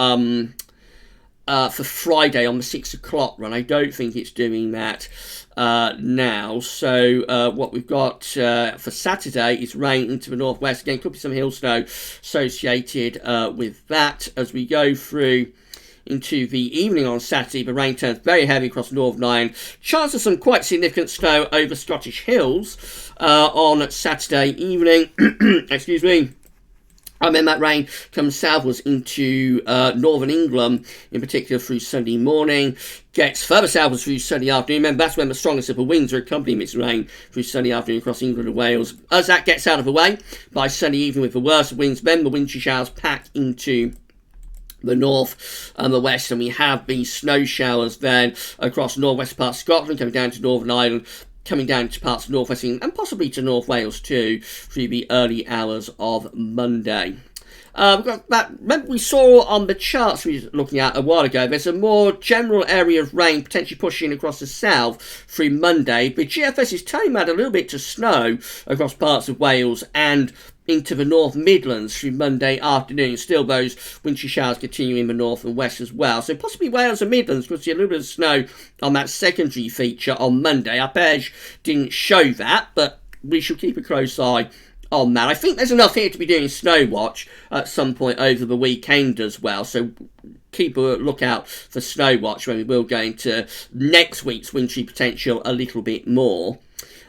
Friday on the 6 o'clock run. I don't think it's doing that now. So what we've got for Saturday is rain into the northwest. Again, could be some hill snow associated with that. As we go through into the evening on Saturday, the rain turns very heavy across Northern Ireland. Chance of some quite significant snow over Scottish hills on Saturday evening. Excuse me. And then that rain comes southwards into northern England, in particular through Sunday morning, gets further southwards through Sunday afternoon. Remember, that's when the strongest of the winds are accompanying this rain through Sunday afternoon across England and Wales. As that gets out of the way, by Sunday evening with the worst winds, then the wintry showers pack into the north and the west, and we have these snow showers then across northwest parts of Scotland, coming down to Northern Ireland, coming down to parts of northwest England and possibly to North Wales too through the early hours of Monday. We've got that. Remember, we saw on the charts we were looking at a while ago, there's a more general area of rain potentially pushing across the south through Monday, but GFS is turning that a little bit to snow across parts of Wales and into the North Midlands through Monday afternoon. Still those wintry showers continue in the north and west as well. So possibly Wales and Midlands could see a little bit of snow on that secondary feature on Monday. Arpège didn't show that, but we should keep a close eye on that. I think there's enough here to be doing snow watch at some point over the weekend as well. So keep a lookout for snow watch when we will go into next week's wintry potential a little bit more.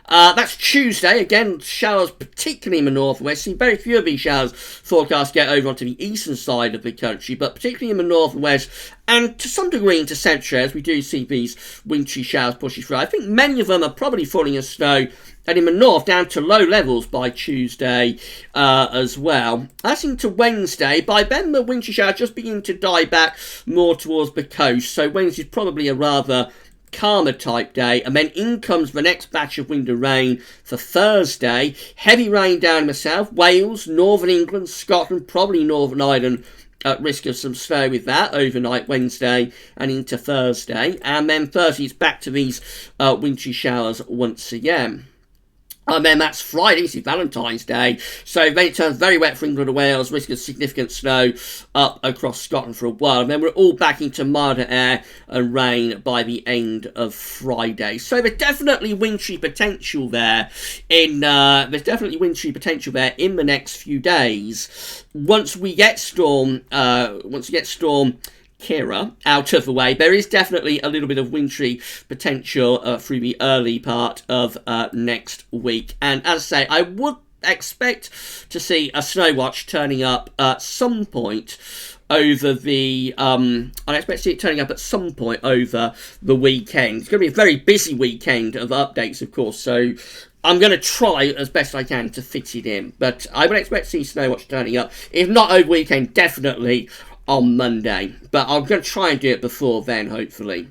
That's Tuesday. Again, showers particularly in the northwest. See very few of these showers forecast get over onto the eastern side of the country, but particularly in the northwest and to some degree into central areas, we do see these wintry showers pushing through. I think many of them are probably falling as snow, and in the north down to low levels by Tuesday as well. As into Wednesday, by then the wintry showers just begin to die back more towards the coast, so Wednesday's probably a rather calmer type day, and then in comes the next batch of wind and rain for Thursday. Heavy rain down in the south, Wales, Northern England, Scotland, probably Northern Ireland at risk of some snow with that overnight Wednesday and into Thursday. And then Thursday it's back to these wintry showers once again. And then that's Friday, this is Valentine's Day, so then it turns very wet for England and Wales, risk of significant snow up across Scotland for a while, and then we're all back into milder air and rain by the end of Friday. So there's definitely wintry potential there in the next few days. Once we get storm Ciara out of the way. There is definitely a little bit of wintry potential through the early part of next week. And as I say, I would expect to see a Snowwatch turning up at some point over the I'd expect to see it turning up at some point over the weekend. It's going to be a very busy weekend of updates, of course, so I'm going to try as best I can to fit it in, but I would expect to see Snowwatch turning up, if not over weekend, definitely on Monday, but I'm going to try and do it before then, hopefully.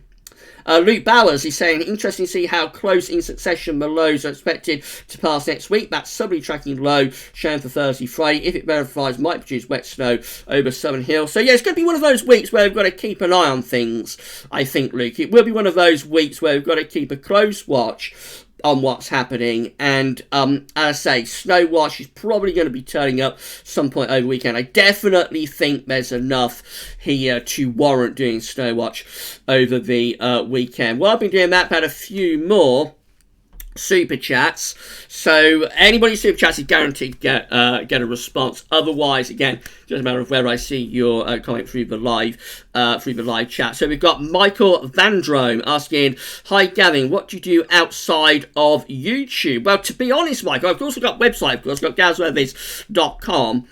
Luke Bowers is saying, interesting to see how close in succession the lows are expected to pass next week. That southerly tracking low shown for Thursday, Friday. If it verifies, might produce wet snow over Southern Hills. So yeah, it's going to be one of those weeks where we've got to keep an eye on things, I think, Luke. It will be one of those weeks where we've got to keep a close watch on what's happening, and as I say, Snowwatch is probably going to be turning up some point over the weekend. I definitely think there's enough here to warrant doing Snowwatch over the weekend. Well, I've been doing that, I've had a few more super chats, so anybody super chats is guaranteed to get a response. Otherwise, again, just a matter of where I see your comment through the live chat. So we've got Michael Vandrome asking, hi Gavin, what do you do outside of YouTube? Well, to be honest, Michael, I've also got a website, of course, I've got gazwervis.com,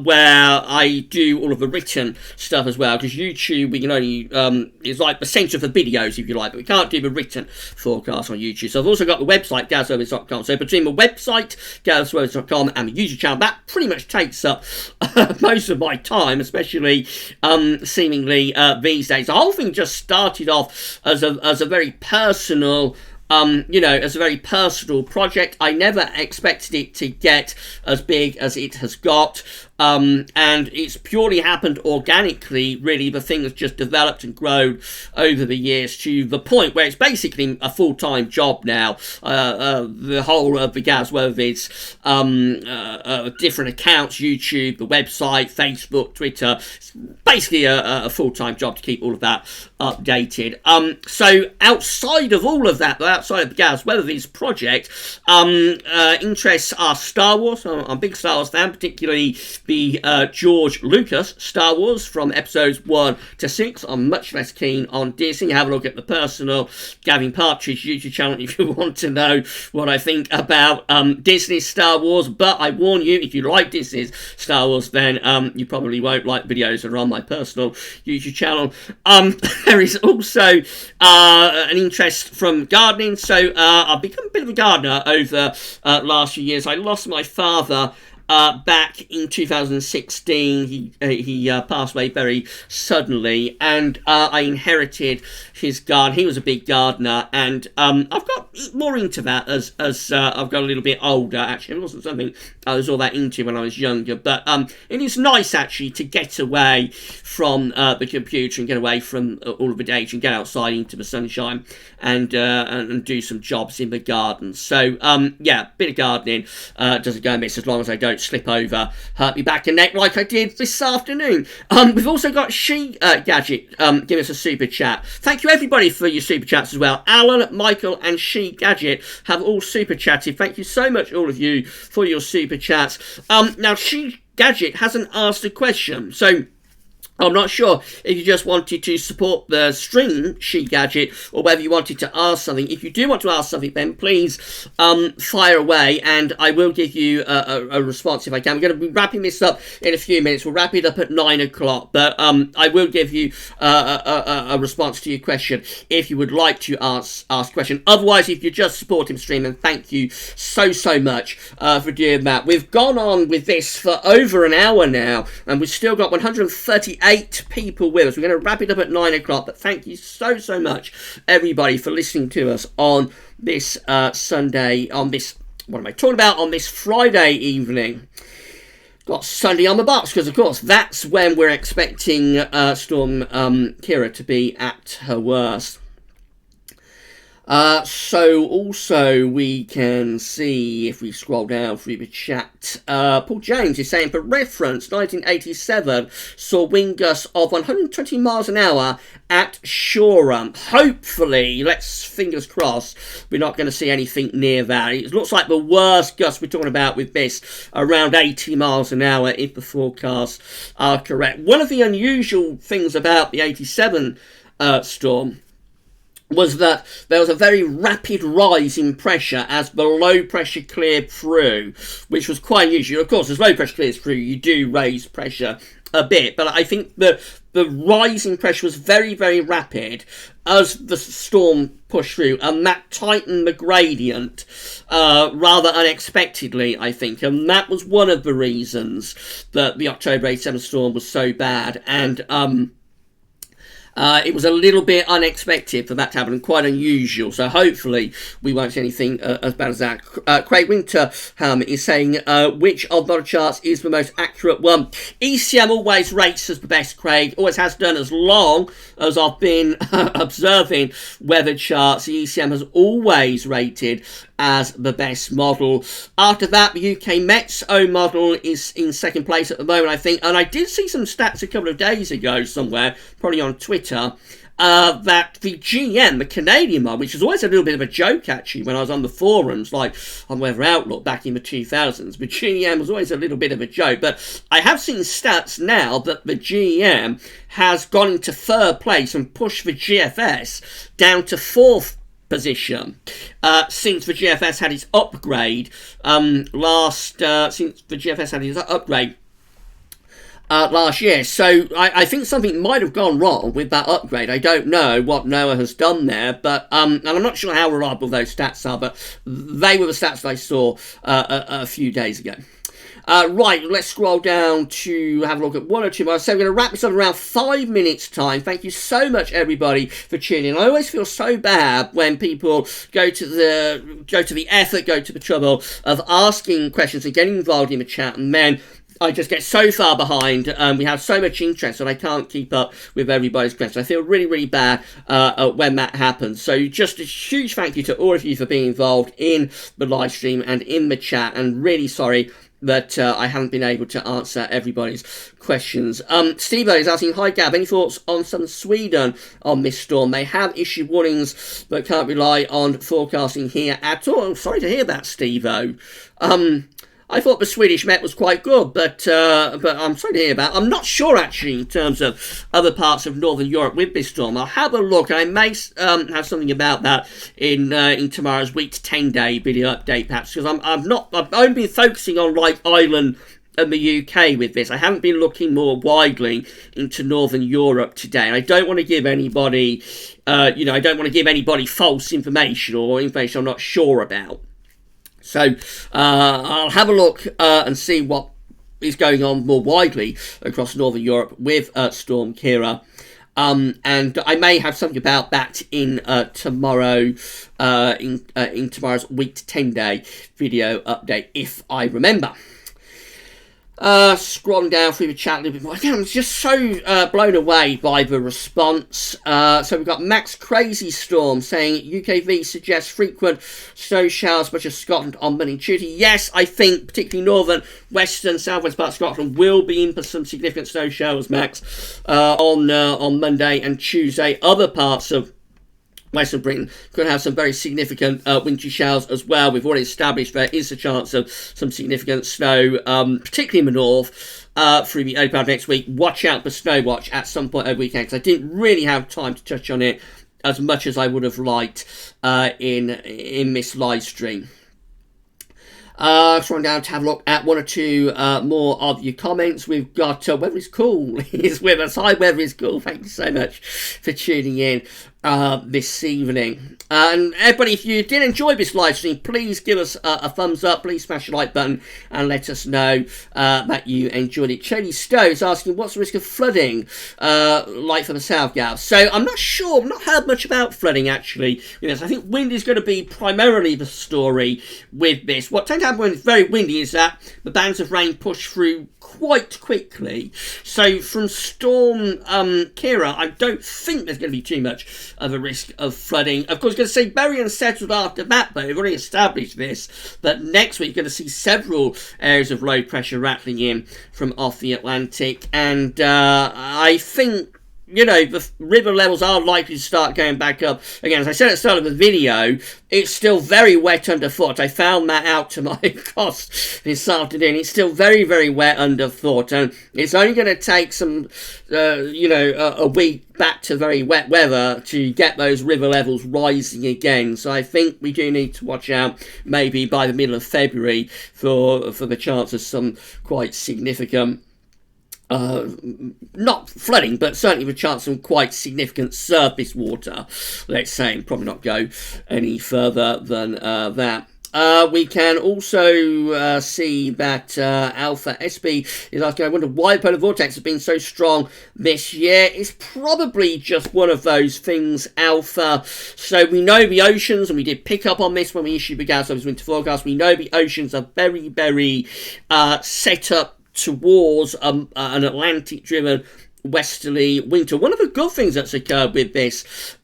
where I do all of the written stuff as well, because YouTube, we can only, is like the centre for videos, if you like, but we can't do the written forecast on YouTube. So I've also got the website, gazwervis.com. So between the website, gazwervis.com, and the YouTube channel, that pretty much takes up most of my time, especially seemingly these days. The whole thing just started off as a very personal as a very personal project. I never expected it to get as big as it has got, and it's purely happened organically, really. The thing has just developed and grown over the years to the point where it's basically a full-time job now. The whole of the Gazwervis, different accounts, YouTube, the website, Facebook, Twitter, it's basically a full-time job to keep all of that updated. So outside of all of that, outside of the Gazwervis project, interests are Star Wars. I'm a big Star Wars fan, particularly the George Lucas Star Wars from episodes 1 to 6. I'm much less keen on Disney. Have a look at the personal Gavin Partridge YouTube channel if you want to know what I think about Disney's Star Wars. But I warn you, if you like Disney's Star Wars, then you probably won't like videos that are on my personal YouTube channel. There is also an interest from gardening. So I've become a bit of a gardener over last few years. I lost my father back in 2016. He passed away very suddenly, and I inherited his garden. He was a big gardener, and I've got more into that as I've got a little bit older. Actually, it wasn't something I was all that into when I was younger, but it is nice actually to get away from the computer and get away from all of the data and get outside into the sunshine and do some jobs in the garden. So yeah, bit of gardening doesn't go amiss as long as I don't slip over, hurt me back and neck like I did this afternoon. We've also got She Gadget give us a super chat. Thank you everybody for your super chats as well. Alan, Michael and She Gadget have all super chatted. Thank you so much all of you for your super chats. Now She Gadget hasn't asked a question, so I'm not sure if you just wanted to support the stream, She Gadget, or whether you wanted to ask something. If you do want to ask something, then please fire away, and I will give you a response if I can. I'm going to be wrapping this up in a few minutes. We'll wrap it up at 9 o'clock, but I will give you a response to your question if you would like to ask a question. Otherwise, if you're just supporting the stream, then thank you so much for doing that. We've gone on with this for over an hour now, and we've still got 138 people with us. We're going to wrap it up at 9 o'clock, but thank you so much everybody for listening to us on this Sunday, on this, what am I talking about, on this Friday evening. Got Sunday on the box, because of course that's when we're expecting Storm Ciara to be at her worst. So also we can see, if we scroll down through the chat, Paul James is saying, for reference, 1987 saw wind gusts of 120 miles an hour at Shoreham. Hopefully, let's fingers crossed, we're not going to see anything near that. It looks like the worst gusts we're talking about with this, around 80 miles an hour, if the forecasts are correct. One of the unusual things about the 87 storm was that there was a very rapid rise in pressure as the low pressure cleared through, which was quite unusual. Of course, as low pressure clears through, you do raise pressure a bit, but I think the rise in pressure was very, very rapid as the storm pushed through, and that tightened the gradient rather unexpectedly, I think, and that was one of the reasons that the October 87 storm was so bad, and it was a little bit unexpected for that to happen, and quite unusual, so hopefully we won't see anything as bad as that. Craig Winterham is saying, which of the charts is the most accurate one? ECM always rates as the best, Craig, always has done as long as I've been observing weather charts. The ECM has always rated as the best model. After that, the UK Met's own model is in second place at the moment, I think, and I did see some stats a couple of days ago somewhere, probably on Twitter, that the GM, the Canadian model, which was always a little bit of a joke actually when I was on the forums, like on Weather Outlook back in the 2000s, the GM was always a little bit of a joke, but I have seen stats now that the GM has gone into third place and pushed the GFS down to fourth position since the GFS had its upgrade last year. So I think something might have gone wrong with that upgrade. I don't know what NOAA has done there, but and I'm not sure how reliable those stats are, but they were the stats I saw a few days ago. Right, let's scroll down to have a look at one or two more. So we're going to wrap this up in around 5 minutes time. Thank you so much, everybody, for tuning in. I always feel so bad when people go to the effort, go to the trouble of asking questions and getting involved in the chat, and then I just get so far behind. We have so much interest and I can't keep up with everybody's questions. I feel really, really bad when that happens. So just a huge thank you to all of you for being involved in the live stream and in the chat, and really sorry that I haven't been able to answer everybody's questions. Steve is asking, hi Gab, any thoughts on southern Sweden on this storm? They have issued warnings but can't rely on forecasting here at all. Sorry to hear that, Steve-O. I thought the Swedish Met was quite good, but I'm sorry to hear that. I'm not sure, actually, in terms of other parts of Northern Europe with this storm. I'll have a look. I may have something about that in tomorrow's Week 10-day video update, perhaps, because I've only been focusing on, like, Ireland and the UK with this. I haven't been looking more widely into Northern Europe today. And I don't want to give anybody, I don't want to give anybody false information or information I'm not sure about. So I'll have a look and see what is going on more widely across Northern Europe with Storm Ciara. And I may have something about that in tomorrow, in tomorrow's Week 10-day video update, if I remember. Scrolling down through the chat a little bit more. Again, I'm just so blown away by the response. So we've got Max Crazy Storm saying UKV suggests frequent snow showers such as Scotland on Monday and Tuesday. Yes, I think particularly northern, western, southwest part of Scotland will be in for some significant snow showers, Max, on Monday and Tuesday. Other parts of Western Britain could have some very significant wintry showers as well. We've already established there is a chance of some significant snow, particularly in the north, through the early part of next week. Watch out for snow watch at some point over the weekend, because I didn't really have time to touch on it as much as I would have liked in this live stream. Scrolling down to have a look at one or two more of your comments. We've got Weather is Cool is with us. Hi, Weather is Cool. Thank you so much for tuning in this evening. And everybody, if you did enjoy this live stream, please give us a thumbs up. Please smash the like button and let us know that you enjoyed it. Cheney Stowe is asking, what's the risk of flooding like for the South Gals? So I'm not sure. I've not heard much about flooding, actually. Yes, I think wind is going to be primarily the story with this. What tends to happen when it's very windy is that the bands of rain push through quite quickly. So from Storm Ciara, I don't think there's going to be too much of a risk of flooding. Of course, going to see very unsettled after that, though. We've already established this. But next week, you're going to see several areas of low pressure rattling in from off the Atlantic. And I think, the river levels are likely to start going back up. Again, as I said at the start of the video, it's still very wet underfoot. I found that out to my cost this afternoon. It's still very, very wet underfoot. And it's only going to take some, a week back to very wet weather to get those river levels rising again. So I think we do need to watch out maybe by the middle of February for the chance of some quite significant not flooding, but certainly with a chance of some quite significant surface water, let's say, and probably not go any further than that. We can also see that Alpha SB is asking, I wonder why the polar vortex has been so strong this year. It's probably just one of those things, Alpha. So we know the oceans, and we did pick up on this when we issued the Gusts winter forecast, we know the oceans are very, very set up towards an Atlantic-driven westerly winter. One of the good things that's occurred with this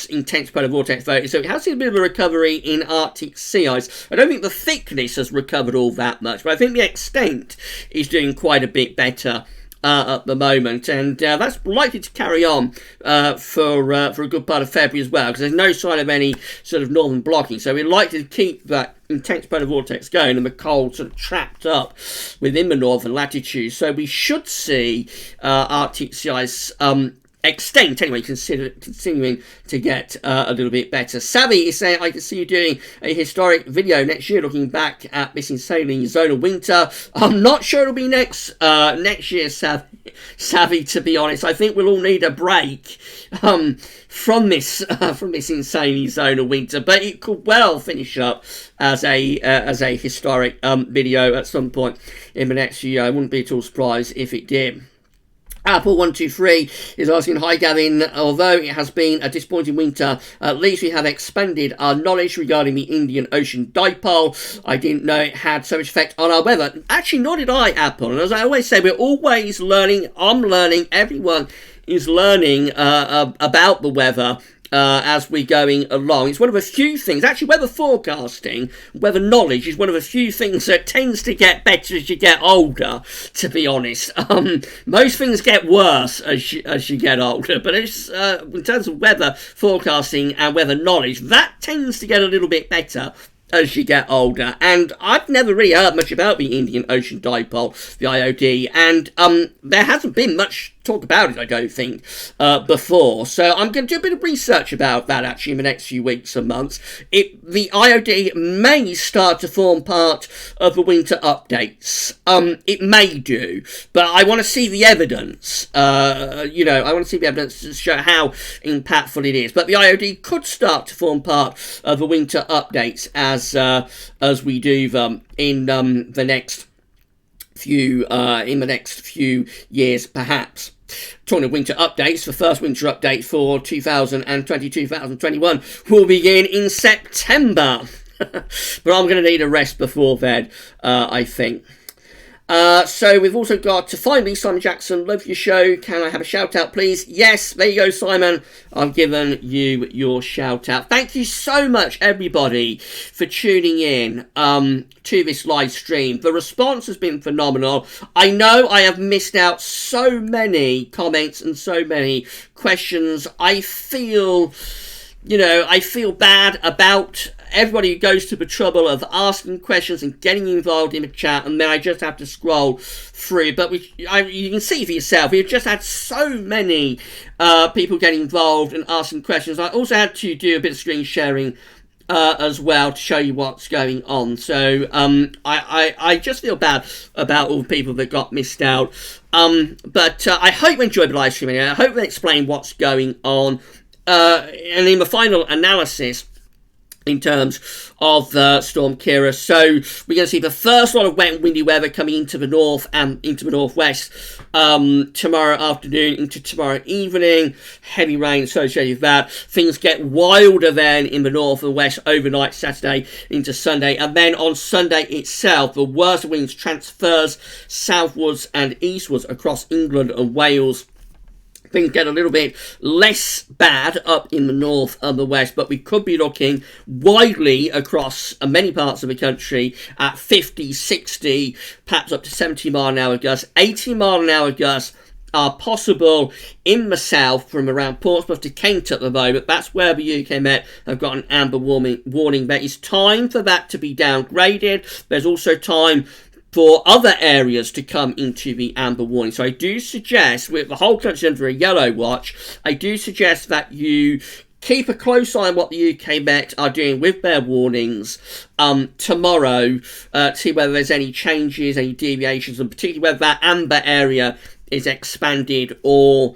intense polar vortex, though, is that it has seen a bit of a recovery in Arctic sea ice. I don't think the thickness has recovered all that much, but I think the extent is doing quite a bit better at the moment, and that's likely to carry on for a good part of February as well, because there's no sign of any sort of northern blocking, so we're likely to keep that intense polar vortex going and the cold sort of trapped up within the northern latitudes. So we should see Arctic sea ice extent, anyway, continuing to get a little bit better. Savvy is saying, I can see you doing a historic video next year looking back at this insanely zone of winter. I'm not sure it'll be next year, Savvy, to be honest. I think we'll all need a break from this insanely zone of winter, but it could well finish up as a historic video at some point in the next year. I wouldn't be at all surprised if it did. Apple123 is asking, hi Gavin, although it has been a disappointing winter, at least we have expanded our knowledge regarding the Indian Ocean Dipole. I didn't know it had so much effect on our weather. Actually, nor did I, Apple. And as I always say, we're always learning. I'm learning. Everyone is learning about the weather as we're going along. It's one of a few things, actually weather forecasting, weather knowledge is one of a few things that tends to get better as you get older, to be honest. Most things get worse as you get older, but it's in terms of weather forecasting and weather knowledge, that tends to get a little bit better as you get older. And I've never really heard much about the Indian Ocean Dipole, the IOD, and there hasn't been much talk about it, I don't think, before. So I'm going to do a bit of research about that, actually, in the next few weeks and months. The IOD may start to form part of the winter updates. It may do, but I want to see the evidence. I want to see the evidence to show how impactful it is. But the IOD could start to form part of the winter updates as we do them in the next few years, perhaps. Talking of winter updates, the first winter update for 2020-2021 will begin in September. But I'm going to need a rest before then, I think. So we've also got, finally, Simon Jackson, love your show. Can I have a shout out, please? Yes, there you go, Simon. I've given you your shout out. Thank you so much, everybody, for tuning in to this live stream. The response has been phenomenal. I know I have missed out so many comments and so many questions. I feel bad about everybody who goes to the trouble of asking questions and getting involved in the chat, and then I just have to scroll through. But you can see for yourself, we've just had so many people getting involved and asking questions. I also had to do a bit of screen sharing as well to show you what's going on. So I just feel bad about all the people that got missed out. But I hope you enjoyed the live streaming. I hope they explain what's going on. And in the final analysis, in terms of Storm Ciara. So we're going to see the first lot of wet and windy weather coming into the north and into the northwest tomorrow afternoon into tomorrow evening. Heavy rain associated with that. Things get wilder then in the north and west overnight Saturday into Sunday. And then on Sunday itself, the worst winds transfers southwards and eastwards across England and Wales things get a little bit less bad up in the north and the west, but we could be looking widely across many parts of the country at 50, 60, perhaps up to 70 mile an hour gusts. 80 mile an hour gusts are possible in the south from around Portsmouth to Kent at the moment. That's where the UK Met have got an amber warning. There is time for that to be downgraded. There's also time for other areas to come into the amber warning. So I do suggest, with the whole country under a yellow watch, I do suggest that you keep a close eye on what the UK Met are doing with their warnings tomorrow, see whether there's any changes, any deviations, and particularly whether that amber area is expanded or,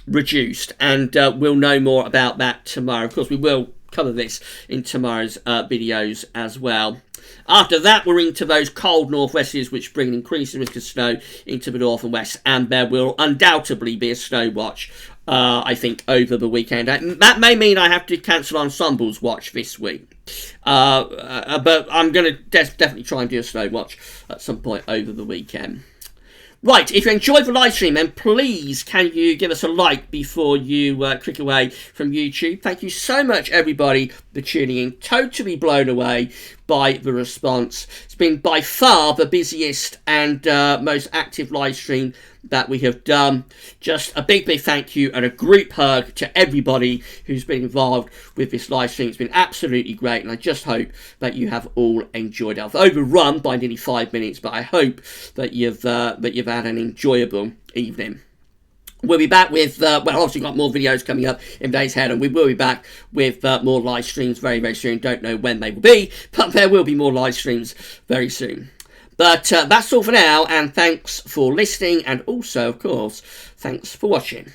reduced. And we'll know more about that tomorrow. Of course, we will cover this in tomorrow's videos as well. After that, we're into those cold northwests, which bring an increasing risk of snow into the north and west, and there will undoubtedly be a snow watch, I think, over the weekend. That may mean I have to cancel Ensemble's watch this week, but I'm going to definitely try and do a snow watch at some point over the weekend. Right, if you enjoyed the live stream, then please can you give us a like before you click away from YouTube. Thank you so much, everybody, for tuning in. Totally blown away by the response. It's been by far the busiest and most active live stream that we have done. Just a big thank you and a group hug to everybody who's been involved with this live stream. It's been absolutely great, and I just hope that you have all enjoyed it. I've overrun by nearly 5 minutes, but I hope that you've had an enjoyable evening. We'll be back with, obviously got more videos coming up in days ahead, and we will be back with more live streams very, very soon. Don't know when they will be, but there will be more live streams very soon. But that's all for now, and thanks for listening, and also, of course, thanks for watching.